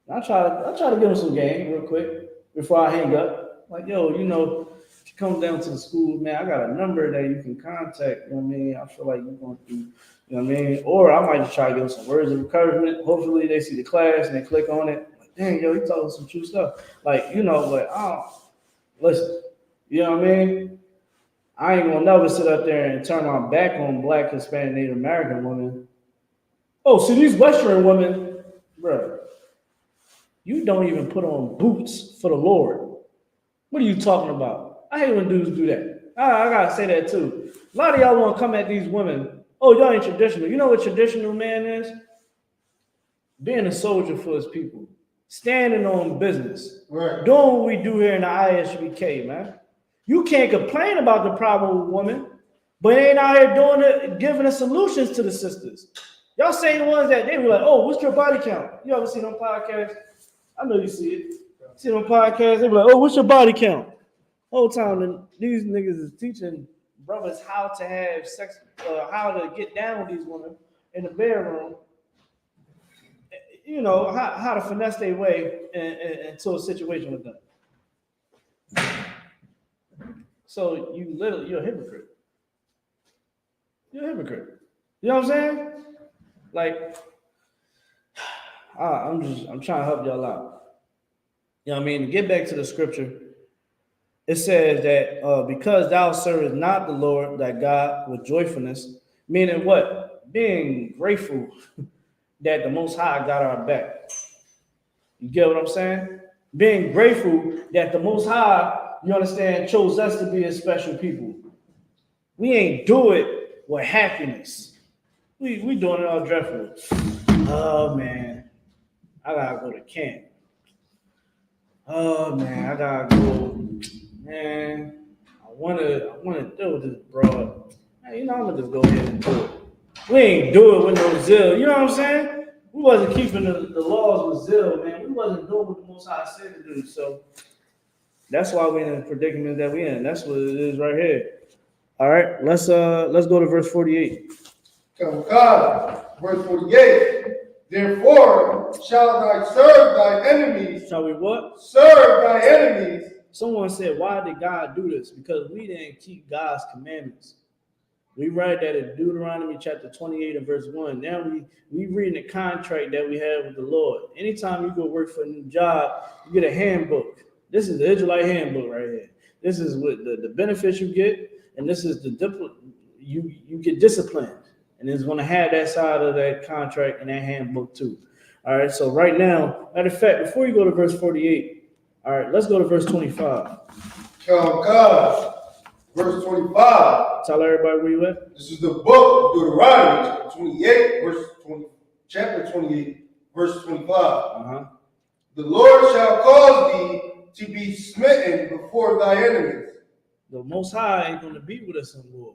I try to give them some game real quick before I hang up. Like, yo, you know, if you come down to the school, man, I got a number that you can contact. You know what I mean? I feel like you're going through, you know what I mean? Or I might just try to give them some words of encouragement. Hopefully they see the class and they click on it. Like, dang, yo, he talking some true stuff. Like, you know, but listen, you know what I mean? I ain't gonna never sit up there and turn my back on Black, Hispanic, Native American women. Oh, see, these Western women, bro, you don't even put on boots for the Lord. What are you talking about? I hate when dudes do that. I gotta say that too. A lot of y'all want to come at these women. Oh, y'all ain't traditional. You know what traditional man is? Being a soldier for his people, standing on business, Right. doing what we do here in the ISUK, man. You can't complain about the problem with women, but ain't out here doing it, giving us solutions to the sisters. Y'all say the ones that they were like, oh, what's your body count? You ever seen on podcasts? I know you see it. See on podcasts, they be like, oh, what's your body count? Whole time, these niggas is teaching brothers how to have sex, how to get down with these women in the bedroom. how to finesse their way into a situation with them. So you're a hypocrite. You're a hypocrite. You know what I'm saying? Like, I'm trying to help y'all out. You know what I mean? To get back to the scripture, it says that because thou servest not the Lord thy God with joyfulness, meaning what? Being grateful that the Most High got our back. You get what I'm saying? Being grateful that the Most High, you understand, chose us to be a special people. We ain't do it with happiness. We doing it all dreadful. Oh man, I gotta go to camp. Oh man, I gotta go. Man, I wanna deal with this broad. Man, I'm gonna just go ahead and do it. We ain't do it with no zeal. You know what I'm saying? We wasn't keeping the laws with zeal, man. We wasn't doing what the Most High said to do. So that's why we're in the predicament that we're in. That's what it is right here. All right, let's go to verse 48. God, verse 48. Therefore shall thy serve thy enemies. Shall we what? Serve thy enemies. Someone said, why did God do this? Because we didn't keep God's commandments. We read that in Deuteronomy chapter 28 and verse 1. Now we reading the contract that we have with the Lord. Anytime you go work for a new job, you get a handbook. This is the Israelite handbook right here. This is what the benefits you get, and this is you get disciplined. And it's going to have that side of that contract and that handbook too. All right, so right now, matter of fact, before you go to verse 48, all right, let's go to verse 25. God, verse 25. Tell everybody where you at. This is the book of Deuteronomy, 28, chapter 28, verse 25. Uh-huh. The Lord shall cause thee to be smitten before thy enemies. The Most High ain't going to be with us in war.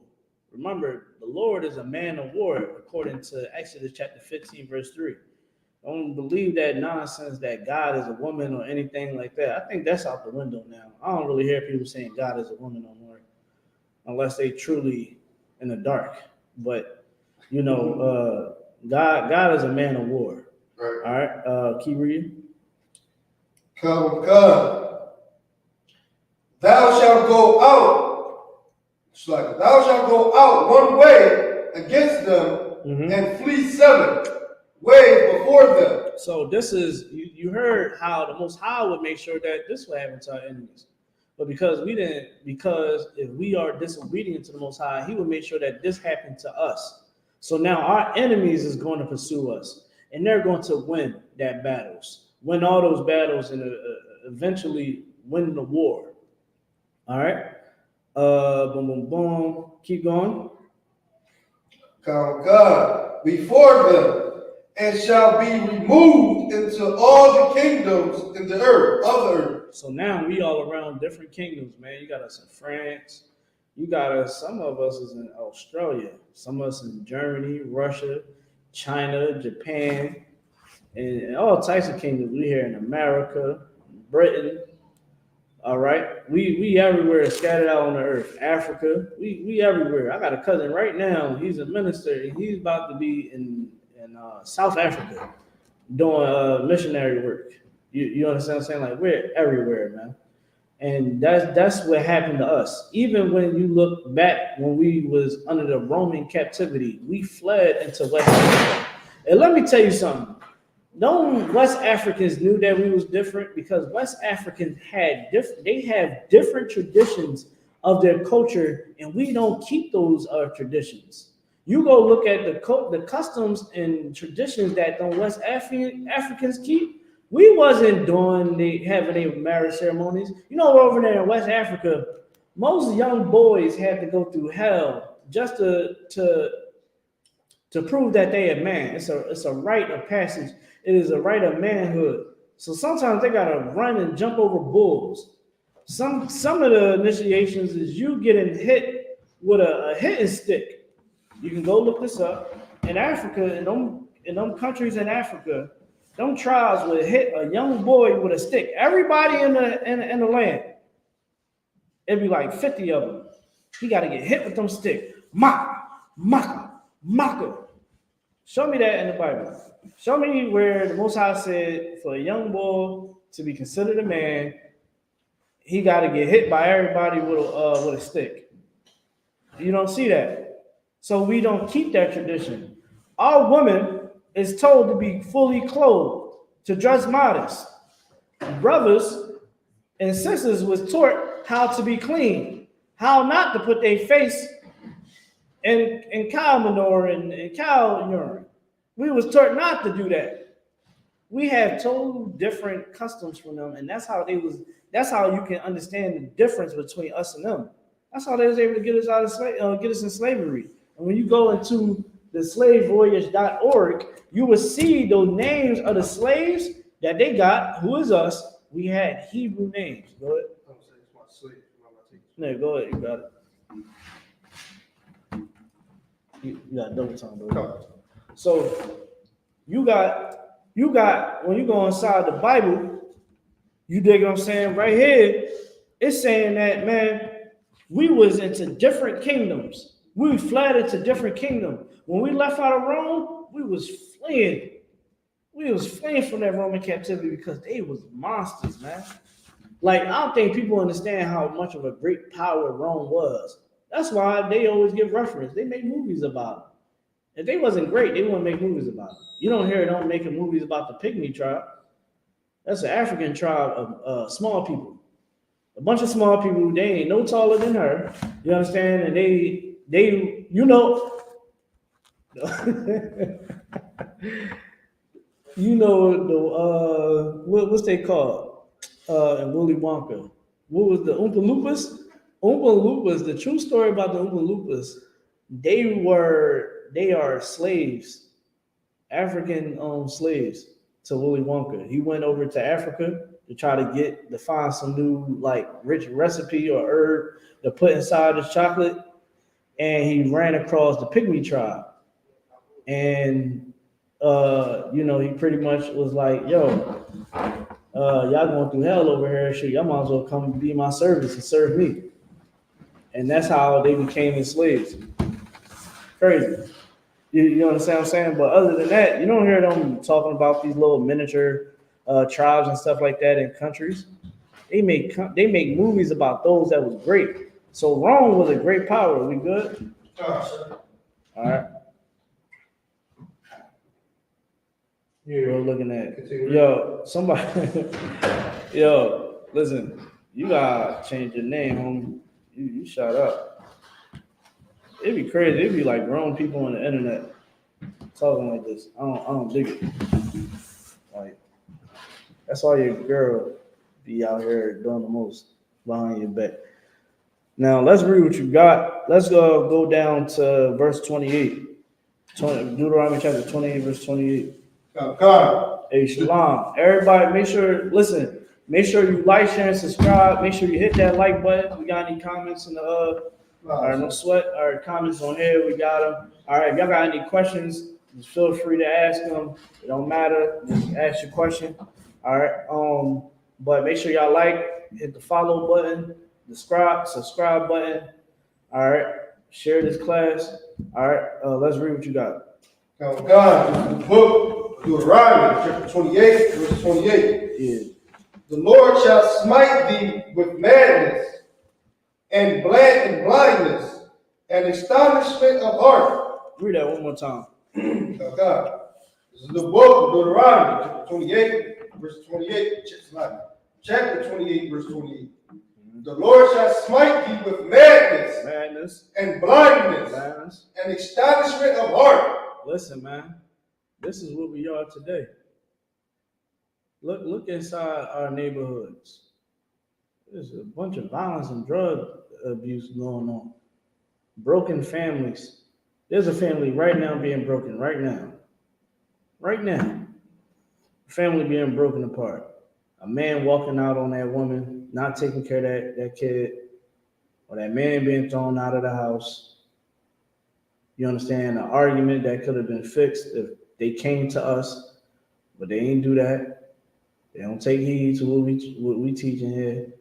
Remember, the Lord is a man of war, according to Exodus chapter 15, verse 3. Don't believe that nonsense that God is a woman or anything like that. I think that's out the window now. I don't really hear people saying God is a woman no more, unless they truly in the dark. But, God is a man of war. Right. All right, keep reading. God. Thou shalt go out. Thou shalt go out one way against them and flee 7 ways before them. So this is, you heard how the Most High would make sure that this would happen to our enemies. But because if we are disobedient to the Most High, he would make sure that this happened to us. So now our enemies is going to pursue us, and they're going to win win all those battles, and eventually win the war. All right. Boom, boom, boom. Keep going. God before them, and shall be removed into all the kingdoms in the earth, of the earth. So now we all around different kingdoms, man. You got us in France. You got us, some of us is in Australia, some of us in Germany, Russia, China, Japan, and all types of kingdoms. We here in America, Britain. All right, we everywhere, scattered out on the earth. Africa, we everywhere. I got a cousin right now. He's a minister, and he's about to be in South Africa doing missionary work. You understand what I'm saying? Like, we're everywhere, man. And that's what happened to us. Even when you look back, when we was under the Roman captivity, we fled into West Africa. And let me tell you something. No West Africans knew that we was different, because West Africans have different traditions of their culture, and we don't keep those traditions. You go look at the customs and traditions that the West Africans keep. We wasn't having a marriage ceremonies. Over there in West Africa, most young boys had to go through hell just to prove that they a man. It's a rite of passage. It is a rite of manhood. So sometimes they gotta run and jump over bulls. Some of the initiations is you getting hit with a hitting stick. You can go look this up. In Africa, in them countries in Africa, them tribes would hit a young boy with a stick. Everybody in the land, it'd be like 50 of them. He got to get hit with them stick. Maka, maka, maka. Show me that in the Bible. Show me where the Most High said for a young boy to be considered a man, he got to get hit by everybody with a stick. You don't see that. So we don't keep that tradition. Our woman is told to be fully clothed, to dress modest. Brothers and sisters was taught how to be clean, how not to put their face in cow manure and cow urine. We was taught not to do that. We have total different customs from them, and that's how you can understand the difference between us and them. That's how they was able to get us out of get us in slavery. And when you go into the slavevoyage.org, you will see those names of the slaves that they got. Who is us? We had Hebrew names. Go ahead. No, go ahead. You got it. You got double time, bro. So you got when you go inside the Bible, you dig what I'm saying? Right here, it's saying that, man, we was into different kingdoms. We fled into different kingdoms. When we left out of Rome, we was fleeing. We was fleeing from that Roman captivity because they was monsters, man. Like, I don't think people understand how much of a great power Rome was. That's why they always give reference. They make movies about it. If they wasn't great, they wouldn't make movies about it. You don't hear them making movies about the Pygmy tribe. That's an African tribe of small people. A bunch of small people, they ain't no taller than her. You understand? And they you know, you know the what's they called in Willy Wonka? What was the Oompa Loompas? Oompa Loompas. The true story about the Oompa Loompas, they are slaves, African slaves to Willy Wonka. He went over to Africa to try to find some new like rich recipe or herb to put inside his chocolate, and he ran across the Pygmy tribe, and he pretty much was like, yo, y'all going through hell over here, shit, y'all might as well come be my service and serve me. And that's how they became enslaved. Crazy. You understand what I'm saying? But other than that, you don't hear them talking about these little miniature tribes and stuff like that in countries. They make movies about those that was great. So Rome was a great power. We good? All right. We're looking at yo, listen, you gotta change your name, homie. You shut up. It'd be crazy. It'd be like grown people on the internet talking like this. I don't dig it. Like, that's why your girl be out here doing the most behind your back. Now let's read what you got. Let's go down to verse 28. Deuteronomy chapter 28, verse 28. God. Hey, shalom. Everybody, make sure you like, share, and subscribe. Make sure you hit that like button. We got any comments in the all right, no sweat. All right, comments on here, we got them. All right, if y'all got any questions, just feel free to ask them. It don't matter. Just ask your question. All right. But make sure y'all like, hit the follow button, the subscribe button. All right. Share this class. All right. Let's read what you got. Now, God, this is the book of Deuteronomy, chapter 28, verse 28. Yeah. The Lord shall smite thee with madness and blindness and astonishment of heart. Read that one more time. Now, God, this is the book of Deuteronomy, chapter 28, verse 28. Chapter 28, verse 28. The Lord shall smite thee with madness and blindness and astonishment of heart. Listen, man, this is what we are today. Look inside our neighborhoods. There's a bunch of violence and drug abuse going on. Broken families. There's a family right now being broken. Right now. Family being broken apart. A man walking out on that woman, not taking care of that kid, or that man being thrown out of the house. You understand? An argument that could have been fixed if they came to us, but they ain't do that. They don't take heed to what we teaching here.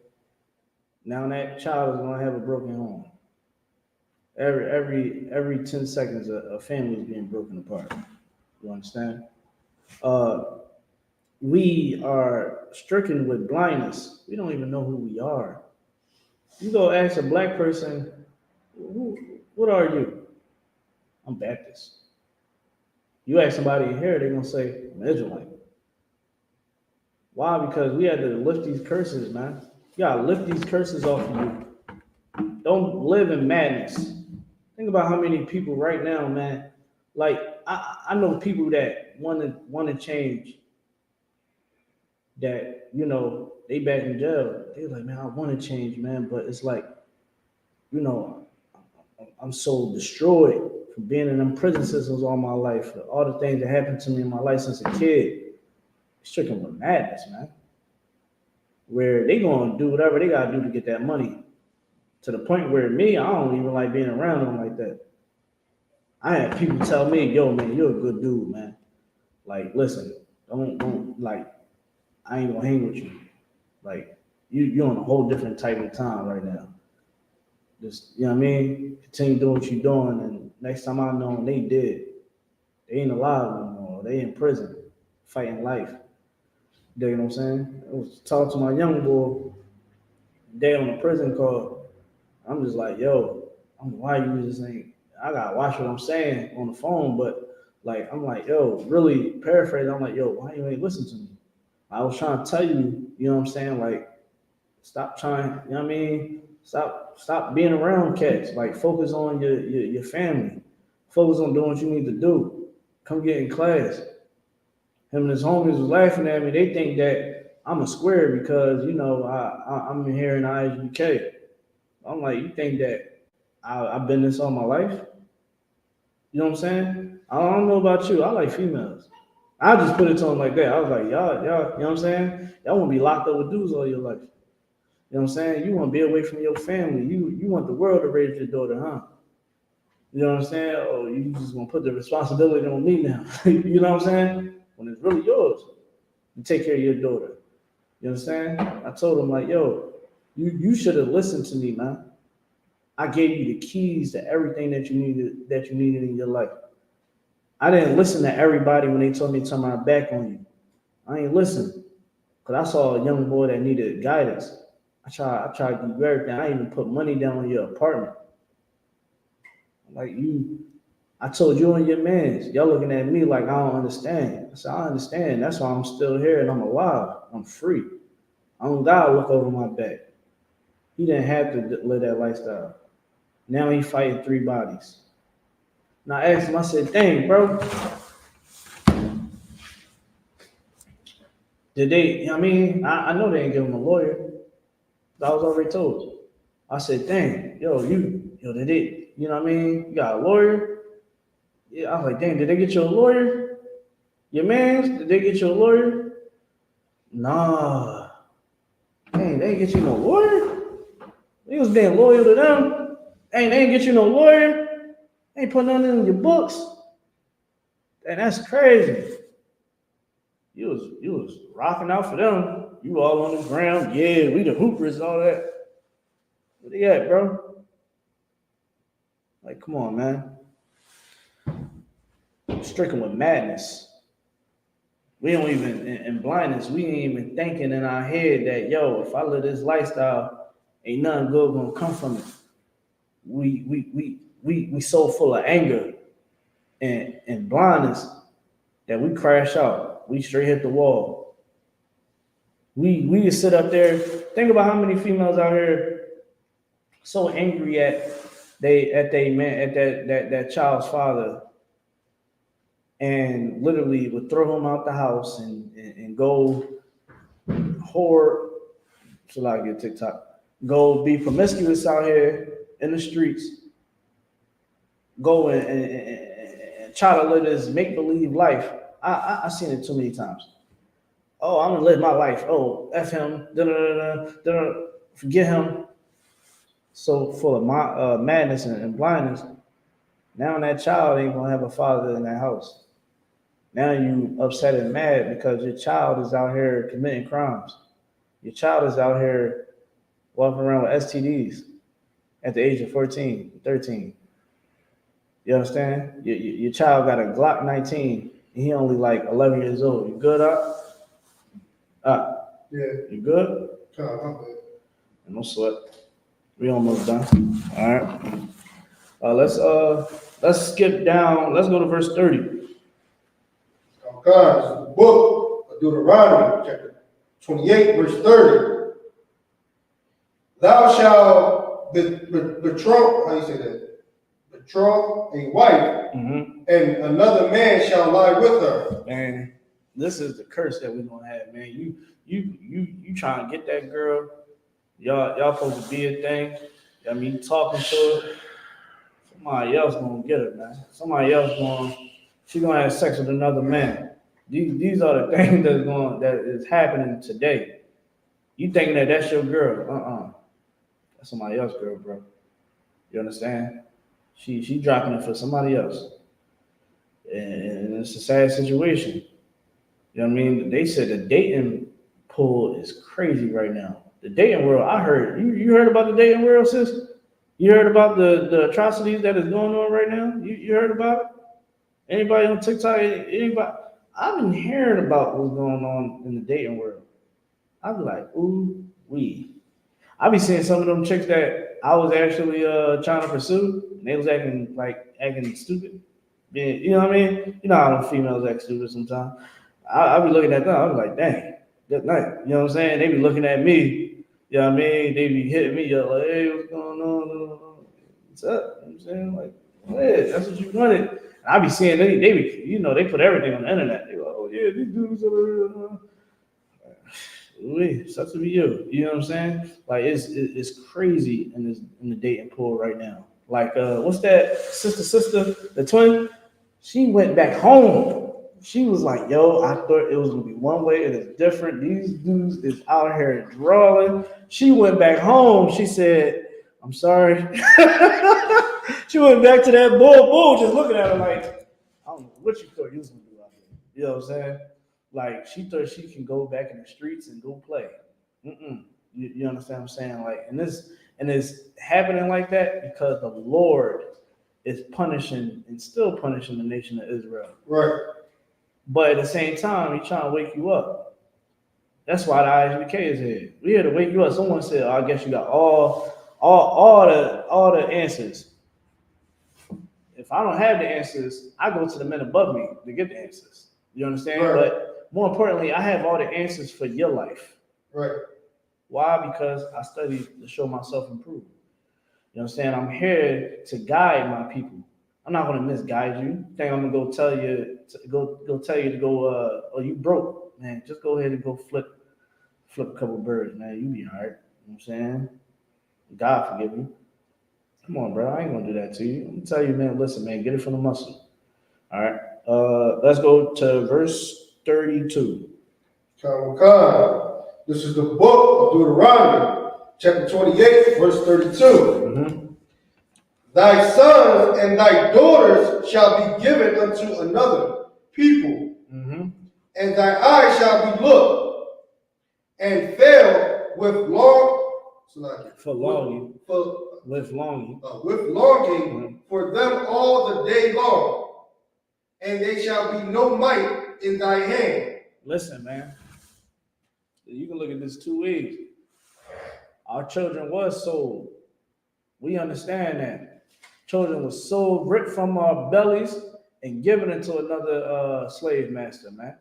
Now that child is gonna have a broken home. Every 10 seconds, a family is being broken apart. You understand? We are stricken with blindness. We don't even know who we are. You go ask a black person, what are you? I'm Baptist. You ask somebody in here, they're gonna say, I'm Israelite. Why? Because we had to lift these curses, man. You gotta lift these curses off of you. Don't live in madness. Think about how many people right now, man. Like I know people that want to change. That they back in jail. They're like, man, I want to change, man, but it's like, you know, I'm so destroyed from being in them prison systems all my life. All the things that happened to me in my life since a kid. Stricken with madness, man. Where they gonna do whatever they gotta do to get that money. To the point where me, I don't even like being around them like that. I had people tell me, yo, man, you're a good dude, man. Like, listen, don't like, I ain't gonna hang with you. Like, you're on a whole different type of time right now. Just, you know what I mean? Continue doing what you're doing, and next time I know them, they dead. They ain't alive no more. They in prison, fighting life. You know what I'm saying? I was talking to my young boy, day on the prison call. I'm just like, yo, why you just ain't, I gotta watch what I'm saying on the phone, but like, I'm like, yo, really paraphrase, I'm like, yo, why you ain't listen to me? I was trying to tell you, you know what I'm saying? Like, stop trying, you know what I mean? Stop being around cats. Like, focus on your family. Focus on doing what you need to do. Come get in class. Him and his homies was laughing at me. They think that I'm a square because, I'm here in I.S.U.K. I'm like, you think that I've been this all my life? You know what I'm saying? I don't know about you. I like females. I just put it to them like that. I was like, y'all, you know what I'm saying? Y'all want to be locked up with dudes all your life. You know what I'm saying? You want to be away from your family. You want the world to raise your daughter, huh? You know what I'm saying? Oh, you just gonna put the responsibility on me now. You know what I'm saying? When it's really yours to take care of your daughter. You understand? I told him like, yo, you should have listened to me, man. I gave you the keys to everything that you needed in your life. I didn't listen to everybody when they told me to turn my back on you. I ain't listen. Cause I saw a young boy that needed guidance. I tried to do everything. I even put money down on your apartment. Like I told you and your mans, y'all looking at me like I don't understand. I said, I understand. That's why I'm still here and I'm alive. I'm free. I don't gotta look over my back. He didn't have to live that lifestyle. Now he fighting 3 bodies. Now I asked him, I said, dang, bro, did they, you know what I mean? I know they ain't give him a lawyer. I was already told. I said, dang, did they, you know what I mean? You got a lawyer? Yeah, I was like, dang, did they get you a lawyer? Your man, did they get you a lawyer? Nah. Dang, they ain't get you no lawyer? You was being loyal to them. Dang, they ain't get you no lawyer. They ain't put nothing in your books. Dang, that's crazy. You was rocking out for them. You all on the ground. Yeah, we the hoopers and all that. Where they at, bro? Like, come on, man. Stricken with madness. We don't even in blindness. We ain't even thinking in our head that if I live this lifestyle, ain't nothing good gonna come from it. We so full of anger and blindness that we crash out. We straight hit the wall. We just sit up there. Think about how many females out here so angry at that child's father, and literally would throw him out the house and go whore. Should I get TikTok? Go be promiscuous out here in the streets. Go and try to live this make believe life. I seen it too many times. Oh, I'm gonna live my life. Oh, F him. Forget him. So full of madness and blindness. Now that child ain't gonna have a father in that house. Now you upset and mad because your child is out here committing crimes. Your child is out here walking around with STDs at the age of 14, 13. You understand? Your child got a Glock 19 He only like 11 years old. You good, Yeah. You good? God, my bad. No sweat. We almost done. All right. Let's skip down. Let's go to verse 30. Oh God, this is the book of Deuteronomy, chapter 28, verse 30. Thou shalt betroth, how you say that? Betroth a wife, and another man shall lie with her. Man, this is the curse that we're gonna have, man. You trying to get that girl. Y'all supposed to be a thing. I mean, you talking to her. Somebody else gonna get her, man. Somebody else she gonna have sex with another man. These are the things that is happening today. You thinking that that's your girl? That's somebody else's girl, bro. You understand? She dropping it for somebody else, and it's a sad situation. You know what I mean? They said the dating pool is crazy right now. The dating world, I heard. You heard about the dating world, sis? You heard about the atrocities that is going on right now? You heard about it? Anybody on TikTok? Anybody? I've been hearing about what's going on in the dating world. I'd be like, ooh, wee. I be seeing some of them chicks that I was actually trying to pursue, and they was acting stupid. Being, you know what I mean? You know how them females act stupid sometimes. I be looking at them, I was like, dang, good night. You know what I'm saying? They be looking at me, you know what I mean? They be hitting me up like, hey, what's going on? What's up? You know what I'm saying? Like, yeah, that's what you wanted. And I be seeing they be, you know, they put everything on the internet. They go, oh yeah, these dudes are sucks to be you. You know what I'm saying? Like it's crazy in the dating pool right now. Like what's that sister, the twin? She went back home. She was like, yo, I thought it was gonna be one way, it is different. These dudes is out here drawing. She went back home. She said, I'm sorry. She went back to that bull, just looking at her like, I don't know what you thought you was gonna do out there. You know what I'm saying? Like she thought she can go back in the streets and go play. You understand what I'm saying? Like, and it's happening like that because the Lord is punishing and still punishing the nation of Israel. Right. But at the same time, He's trying to wake you up. That's why the I.S.U.P.K is here. We here to wake you up. Someone said, oh, I guess you got all the answers. If I don't have the answers, I go to the men above me to get the answers. You understand? Right. But more importantly, I have all the answers for your life. Right. Why? Because I study to show myself improved. You understand? I'm here to guide my people. I'm not going to misguide you. Think I'm going to go tell you to go, oh, you broke, man. Just go ahead and go flip a couple birds, man. You be all right. You know what I'm saying? God forgive you. Come on, bro. I ain't going to do that to you. I'm going to tell you, man, listen, man, get it from the muscle. All right. Let's go to verse 32. Come. This is the book of Deuteronomy, chapter 28, verse 32. Thy sons and thy daughters shall be given unto another people, and thy eyes shall be looked, and fell with longing for them all the day long, and they shall be no might in thy hand. Listen, man, you can look at this two ways. Our children was sold. We understand that. Children was sold, ripped from our bellies, and given into another slave master, man.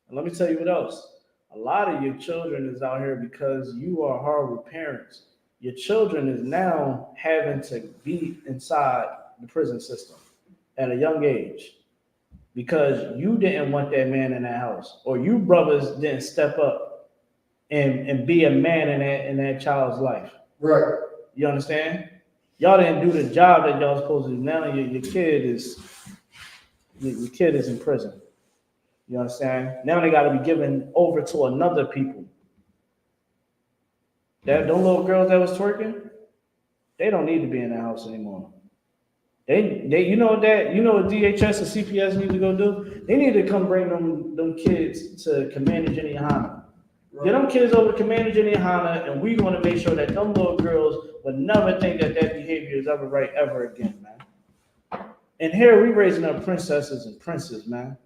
And let me tell you what else. A lot of your children is out here because you are horrible parents. Your children is now having to be inside the prison system at a young age because you didn't want that man in that house, or you brothers didn't step up and be a man in that child's life. Right. You understand? Y'all didn't do the job that y'all supposed to do. Now your kid is in prison. You understand? Now they got to be given over to another people. Them little girls that was twerking, they don't need to be in the house anymore. They you know what DHS or CPS need to go do? They need to come bring them kids to Commander GEN.YAHANNA. Get them kids over to Commander GEN.YAHANNA, and we want to make sure that them little girls would never think that behavior is ever right ever again, man. And here we raising up princesses and princes, man.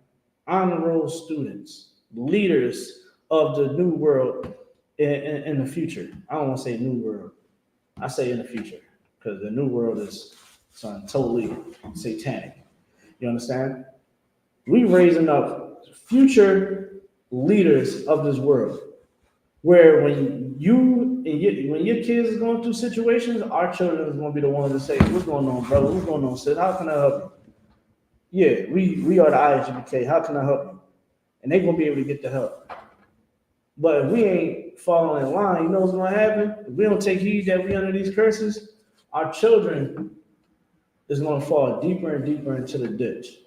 honor roll students, leaders of the new world in the future. I don't want to say new world. I say in the future because the new world is something totally satanic. You understand? We raising up future leaders of this world, where when your kids is going through situations, our children is going to be the ones to say, "What's going on, brother? What's going on, sis? How can I help you?" Yeah, we are the I.S.U.P.K. How can I help you? And they're going to be able to get the help. But if we ain't following in line, you know what's going to happen? If we don't take heed that we under these curses, our children is going to fall deeper and deeper into the ditch.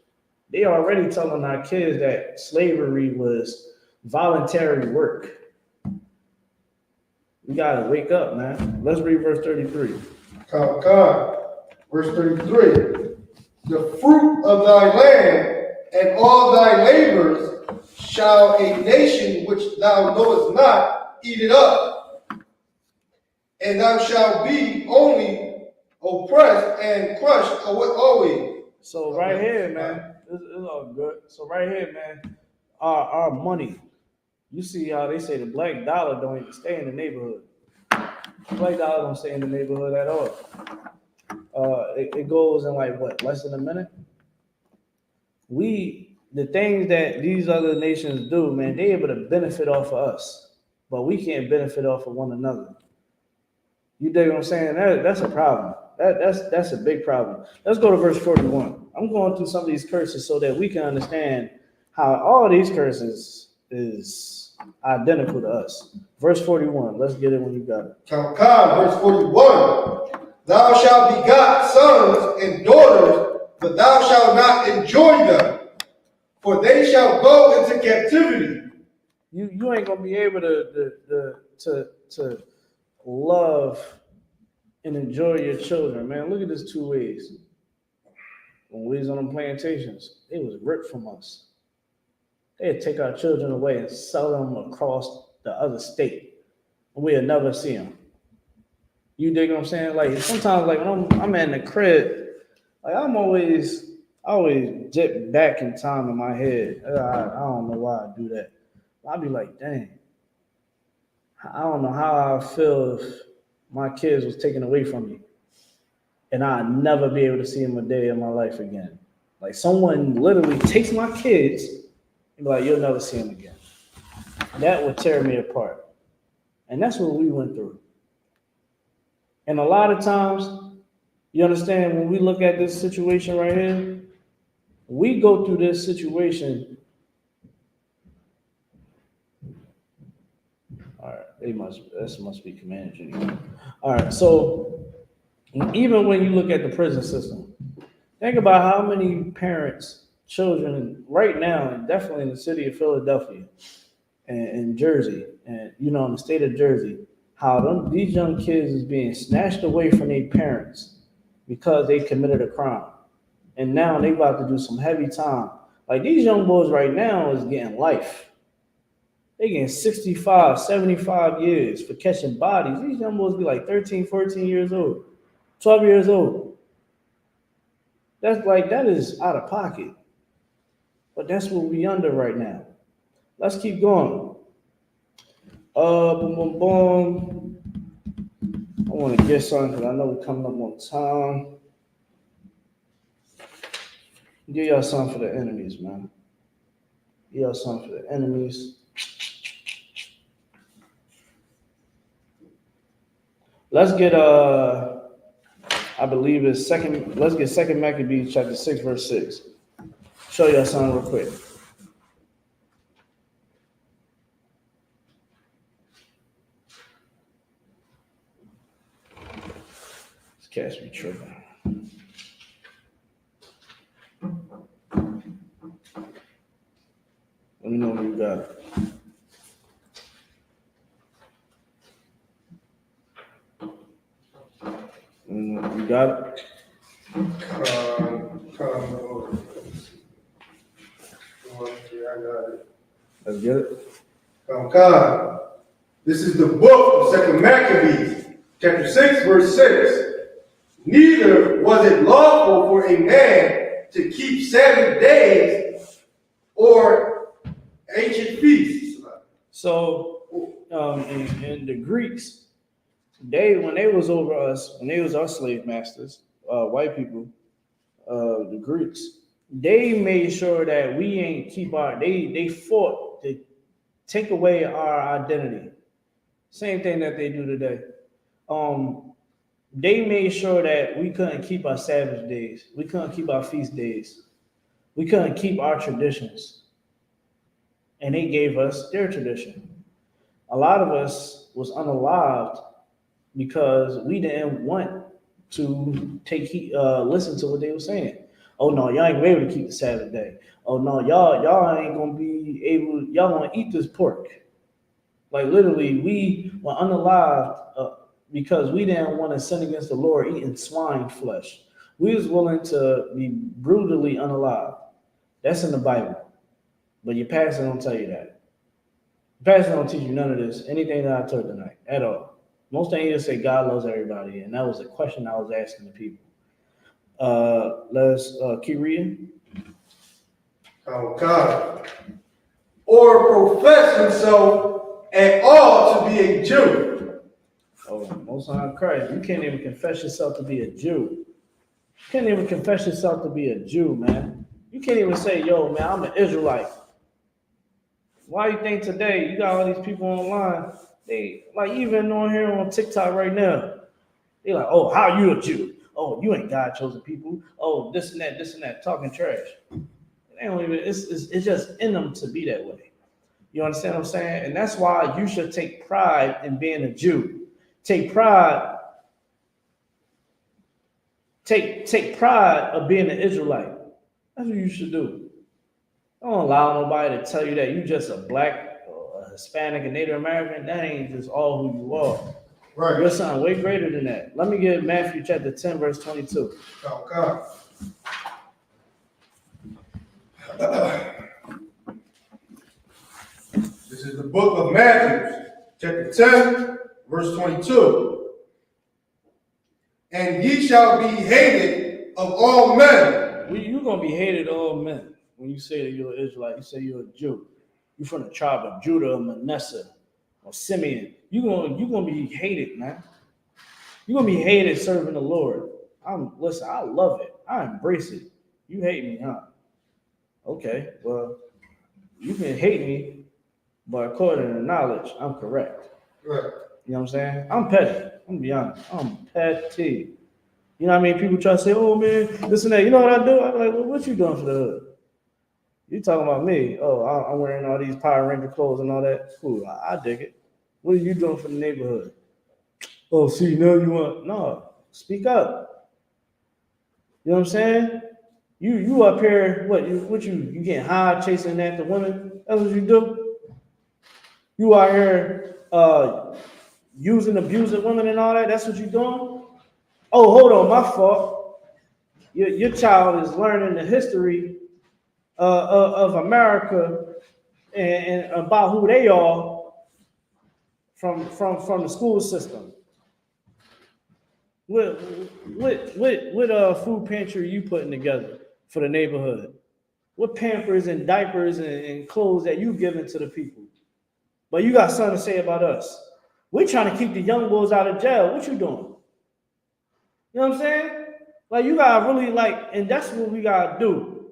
They already telling our kids that slavery was voluntary work. We got to wake up, man. Let's read verse 33. Verse 33. The fruit of thy land and all thy labors shall a nation which thou knowest not eat it up, and thou shalt be only oppressed and crushed always. So right here, man, it's all good. So right here, man, our money. You see how they say the black dollar don't even stay in the neighborhood. The black dollar don't stay in the neighborhood at all. It goes in like what, less than a minute? The things that these other nations do, man, they able to benefit off of us, but we can't benefit off of one another. You dig what I'm saying? That's a problem. That's a big problem. Let's go to verse 41. I'm going through some of these curses so that we can understand how all these curses is identical to us. Verse 41. Let's get it when you got it. Verse 41. Thou shalt begot sons and daughters, but thou shalt not enjoy them, for they shall go into captivity. You ain't gonna be able to love and enjoy your children, man. Look at this 2 ways. When we was on the plantations, it was ripped from us. They'd take our children away and sell them across the other state. We'll never see them. You dig what I'm saying? Like sometimes, like when I'm in the crib, like I always dip back in time in my head. I don't know why I do that. I'll be like, dang, I don't know how I feel if my kids was taken away from me and I'd never be able to see them a day in my life again. Like someone literally takes my kids and be like, you'll never see them again. That would tear me apart. And that's what we went through. And a lot of times, you understand, when we look at this situation right here, we go through this situation. All right, this must be Command Junior. All right, so even when you look at the prison system, think about how many parents, children, right now, and definitely in the city of Philadelphia and Jersey, and in the state of Jersey, how these young kids is being snatched away from their parents because they committed a crime. And now they about to do some heavy time. Like these young boys right now is getting life. They getting 65, 75 years for catching bodies. These young boys be like 13, 14 years old, 12 years old. That is out of pocket. But that's what we under right now. Let's keep going. Boom, boom, boom. I want to get something because I know we're coming up on time. Give y'all something for the enemies, man. Give y'all something for the enemies. Let's get I believe it's let's get 2 Maccabees chapter 6, verse 6. Show y'all something real quick. This cat's be tripping. Let me know when you got it. You got it? I got it. Let's get it. God. This is the book of 2 Maccabees, chapter 6, verse 6. Neither was it lawful for a man to keep 7 days or ancient feasts. So, in the Greeks, when they was over us, when they was our slave masters, white people, the Greeks, they made sure that we ain't keep they fought to take away our identity. Same thing that they do today. They made sure that we couldn't keep our Sabbath days. We couldn't keep our feast days. We couldn't keep our traditions. And they gave us their tradition. A lot of us was unalived because we didn't want to listen to what they were saying. Oh no, y'all ain't gonna be able to keep the Sabbath day. Oh no, y'all ain't gonna be able. Y'all gonna eat this pork. Like literally, we were unalived because we didn't want to sin against the Lord eating swine flesh. We was willing to be brutally unalived. That's in the Bible, but your pastor don't tell you that. Your pastor don't teach you none of this. Anything that I taught tonight at all. Most things you just say God loves everybody, and that was a question I was asking the people. Let's keep reading. Oh God. Or profess himself at all to be a Jew. Oh, Most High Christ, you can't even confess yourself to be a Jew. You can't even confess yourself to be a Jew, man. You can't even say, yo, man, I'm an Israelite. Why you think today you got all these people online? They like even on here on TikTok right now. They like, oh, how you a Jew? Oh, you ain't God chosen people. Oh, this and that, talking trash. They don't even. It's just in them to be that way. You understand what I'm saying? And that's why you should take pride in being a Jew. Take pride of being an Israelite. That's what you should do. Don't allow nobody to tell you that you just a black, or a Hispanic, and Native American. That ain't just all who you are. Right. You're something way greater than that. Let me get Matthew chapter 10, verse 22. Oh God. This is the book of Matthew, chapter 10, verse 22. And ye shall be hated of all men. You're going to be hated of all men. When you say that you're an Israelite, you say you're a Jew. You're from the tribe of Judah or Manasseh or Simeon. You're gonna be hated, man. You're going to be hated serving the Lord. Listen, I love it. I embrace it. You hate me, huh? Okay, well, you can hate me, but according to knowledge, I'm correct. Right. You know what I'm saying? I'm petty. I'm gonna be honest. I'm petty. You know what I mean? People try to say, oh man, this and that. You know what I do? I'm like, well, what you doing for the hood? You talking about me? Oh, I'm wearing all these Power Ranger clothes and all that. Cool, I dig it. What are you doing for the neighborhood? Oh, see, now you want no, speak up. You know what I'm saying? You up here, what you getting high chasing after women? That's what you do? You out here using, abusing women and all that? That's what you doing? Oh, hold on, my fault. Your child is learning the history of America and about who they are from the school system. What food pantry are you putting together for the neighborhood? What Pampers and diapers and clothes that you giving to the people? But you got something to say about us. We're trying to keep the young boys out of jail. What you doing? You know what I'm saying? Like you gotta really and that's what we gotta do.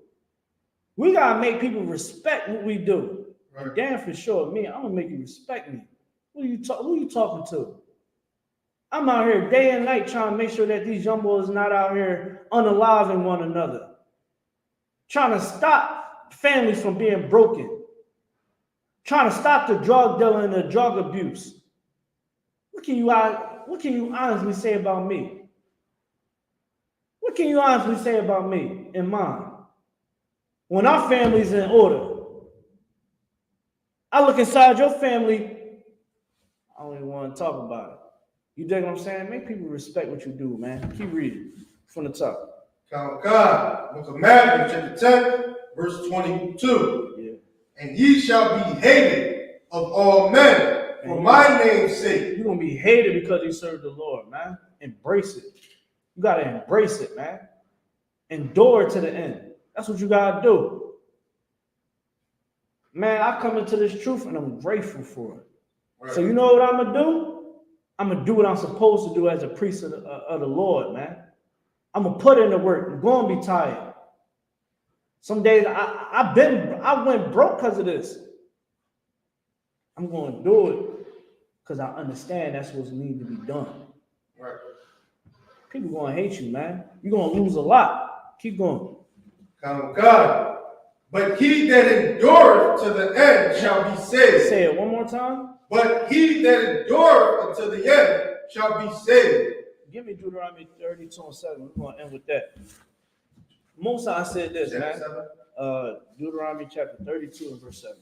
We gotta make people respect what we do. Right. Damn for sure, me, I'm gonna make you respect me. Who you talking to? I'm out here day and night trying to make sure that these young boys not out here unaliving one another. Trying to stop families from being broken. Trying to stop the drug dealing and the drug abuse. What can you honestly say about me? What can you honestly say about me and mine? When our family's in order, I look inside your family, I don't even want to talk about it. You dig what I'm saying? Make people respect what you do, man. Keep reading from the top. God, book of Matthew, chapter 10, verse 22. Yeah. And ye shall be hated of all men for my name's sake. You're going to be hated because you serve the Lord, man. Embrace it. You got to embrace it, man. Endure to the end. That's what you got to do. Man, I come into this truth and I'm grateful for it. Right. So you know what I'm gonna do? I'm gonna do what I'm supposed to do as a priest of the Lord, man. I'm gonna put in the work. I'm gonna be tired. Some days I went broke because of this. I'm gonna do it because I understand that's what's needed to be done. Right. People gonna hate you, man. You're gonna lose a lot. Keep going. Come God. But he that endureth to the end shall be saved. Say it one more time. But he that endureth until the end shall be saved. Give me Deuteronomy 32:7. We're gonna end with that. Most High said this, man. Deuteronomy chapter 32 and verse 7.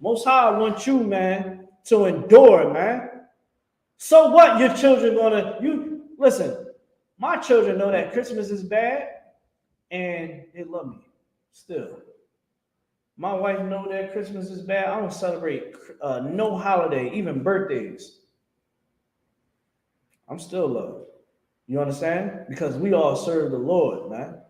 Most High wants you, man, to endure, man. So what? Your children you listen. My children know that Christmas is bad, and they love me still. My wife know that Christmas is bad. I don't celebrate no holiday, even birthdays. I'm still loved. You understand? Because we all serve the Lord, man.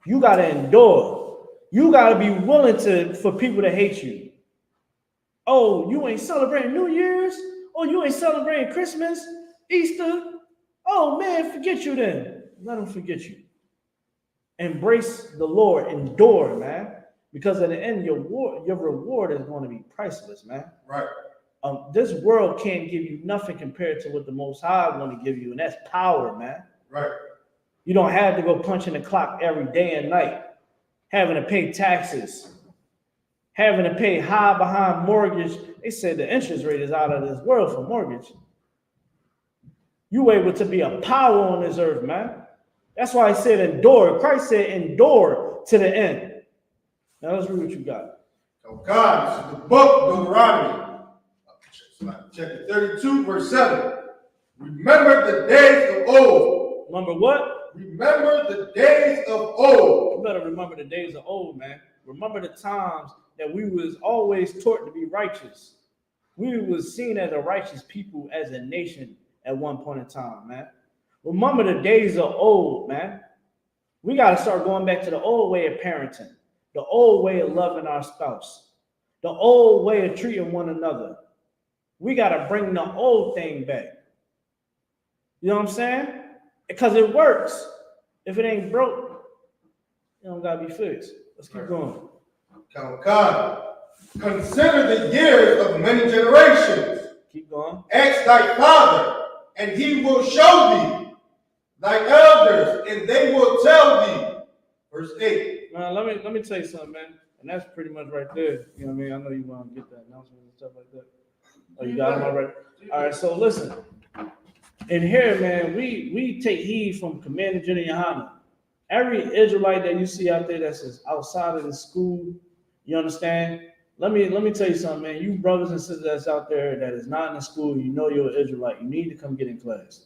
You gotta endure. You gotta be willing for people to hate you. Oh, you ain't celebrating New Year's? Oh, you ain't celebrating Christmas, Easter? Oh man, forget you then. Let them forget you. Embrace the Lord, endure, man. Because at the end, your reward is going to be priceless, man. Right. This world can't give you nothing compared to what the Most High want to give you, and that's power, man. Right. You don't have to go punching the clock every day and night, having to pay taxes, having to pay high behind mortgage. They said the interest rate is out of this world for mortgage. You able to be a power on this earth, man. That's why he said endure. Christ said endure to the end. Now let's read what you got. Oh God, this is the book of Deuteronomy. Chapter 32, verse 7. Remember the days of old. Remember what? Remember the days of old. You better remember the days of old, man. Remember the times that we was always taught to be righteous. We was seen as a righteous people as a nation at one point in time, man. Remember the days of old, man. We got to start going back to the old way of parenting, the old way of loving our spouse, the old way of treating one another. We got to bring the old thing back. You know what I'm saying? Because it works. If it ain't broke, it don't got to be fixed. Let's keep going. God, consider the years of many generations. Keep going. Ask thy father, and he will show thee. Thy elders, and they will tell thee. Verse 8. Man, let me tell you something, man. And that's pretty much right there. You know what I mean? I know you want to get that announcement and stuff like that. Oh, you got them already? All right, so listen. In here, man, we take heed from Commander GEN.YAHANNA. Every Israelite that you see out there that's outside of the school, you understand? Let me tell you something, man. You brothers and sisters that's out there that is not in the school, you know you're an Israelite. You need to come get in class.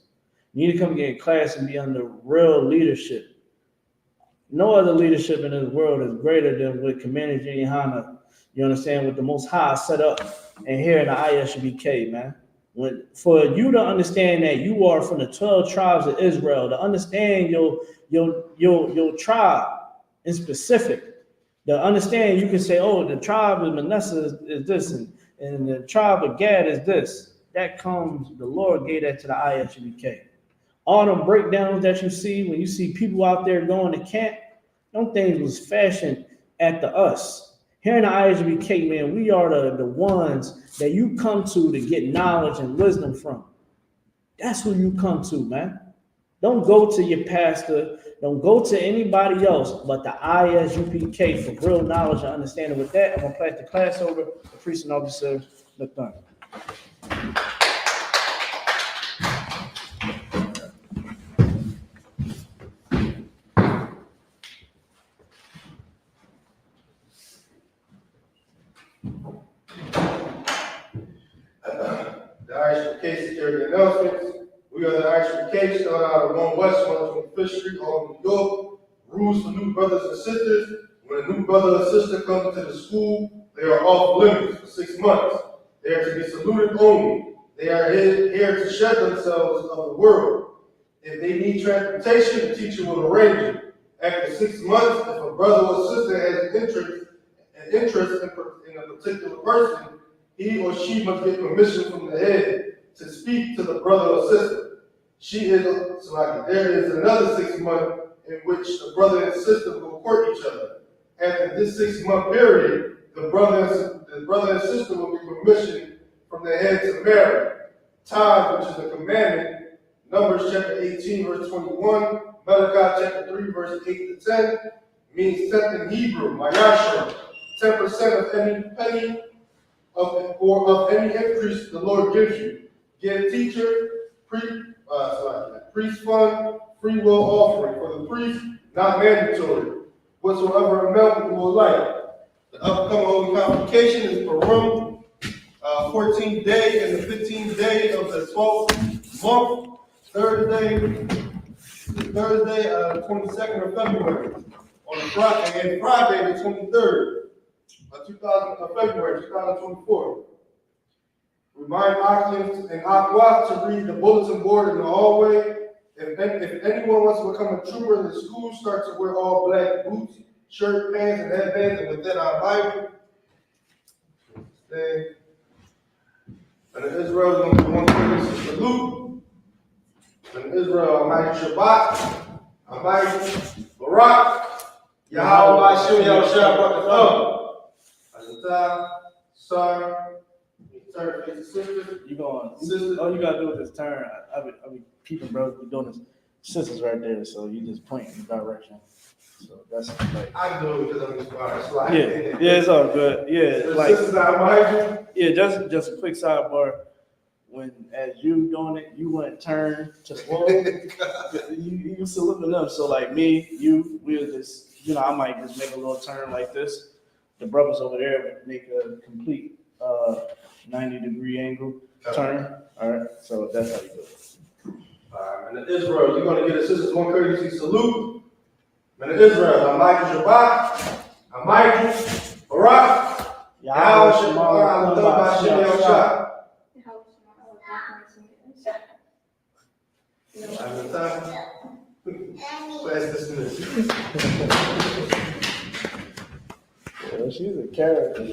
You need to come get in class and be under real leadership. No other leadership in this world is greater than what Commander GEN.YAHANNA, you understand, what the Most High set up and here in the I.S.U.P.K, man. For you to understand that you are from the 12 tribes of Israel, to understand your tribe in specific, to understand you can say, oh, the tribe of Manasseh is this, and the tribe of Gad is this. That comes, the Lord gave that to the I.S.U.P.K. All them breakdowns that you see when you see people out there going to camp, them things was fashioned after us. Here in the I.S.U.P.K, man, we are the ones that you come to get knowledge and wisdom from. That's who you come to, man. Don't go to your pastor. Don't go to anybody else but the I.S.U.P.K for real knowledge and understanding. With that, I'm going to pass the class over to Priest and Officer Nathan. The I.S.U.P.K security announcements. We are the I.S.U.P.K, started out of 1 West, 125th Street, all New York. Rules for new brothers and sisters. When a new brother or sister comes to the school, they are off limits for 6 months. They are to be saluted only. They are here to shed themselves of the world. If they need transportation, the teacher will arrange it. After 6 months, if a brother or sister has interest interest in a particular person, he or she must get permission from the head to speak to the brother or sister. There is another 6 months in which the brother and sister will court each other. After this 6-month period, the brother and sister will get permission from the head to marry. Tithes, which is a commandment, Numbers chapter 18, verse 21, Malachi chapter 3, verse 8 to 10, means tenth in Hebrew, mayashra, 10% of any penny of any increase the Lord gives you. Give teacher, priest fund, free will offering for the priest, not mandatory. Whatsoever amount you will like. The upcoming Holy Convocation is Purim, 14th day and the 15th day of the 12th month, Thursday, 22nd of February, on Friday, and Friday, the 23rd of February, 2024. Remind occupants and aquas to read the bulletin board in the hallway. If anyone wants to become a trooper in the school, start to wear all black boots, shirt, pants, and headbands, and within our Bible. And in Israel, we're going to do salute. In Israel, I.S.U.P.K, I.S.U.P.K, Barak, Yahweh, I.S.U.P.K, Azatah, Son, turn face the sister. You going? Sister. All you gotta do is just turn. I be keeping brothers be doing this. Sisters right there, so you just point in the direction. So that's like. I do it because I'm inspired. So I Yeah, it's all good. Yeah, like sisters out behind you. yeah. Just a quick sidebar. When as you doing it, you wouldn't turn to slow. you saluting them. So like me, we'll just I might just make a little turn like this. The brothers over there would make a complete 90-degree angle turn. All right, so that's how you do it. And in Israel, you're going to get a sister's one courtesy salute. And in Israel, I'm Michael, I'm Michael, Barak, Yahweh, Shema, Allah, Shema, Class dismissed. Well, she's a character,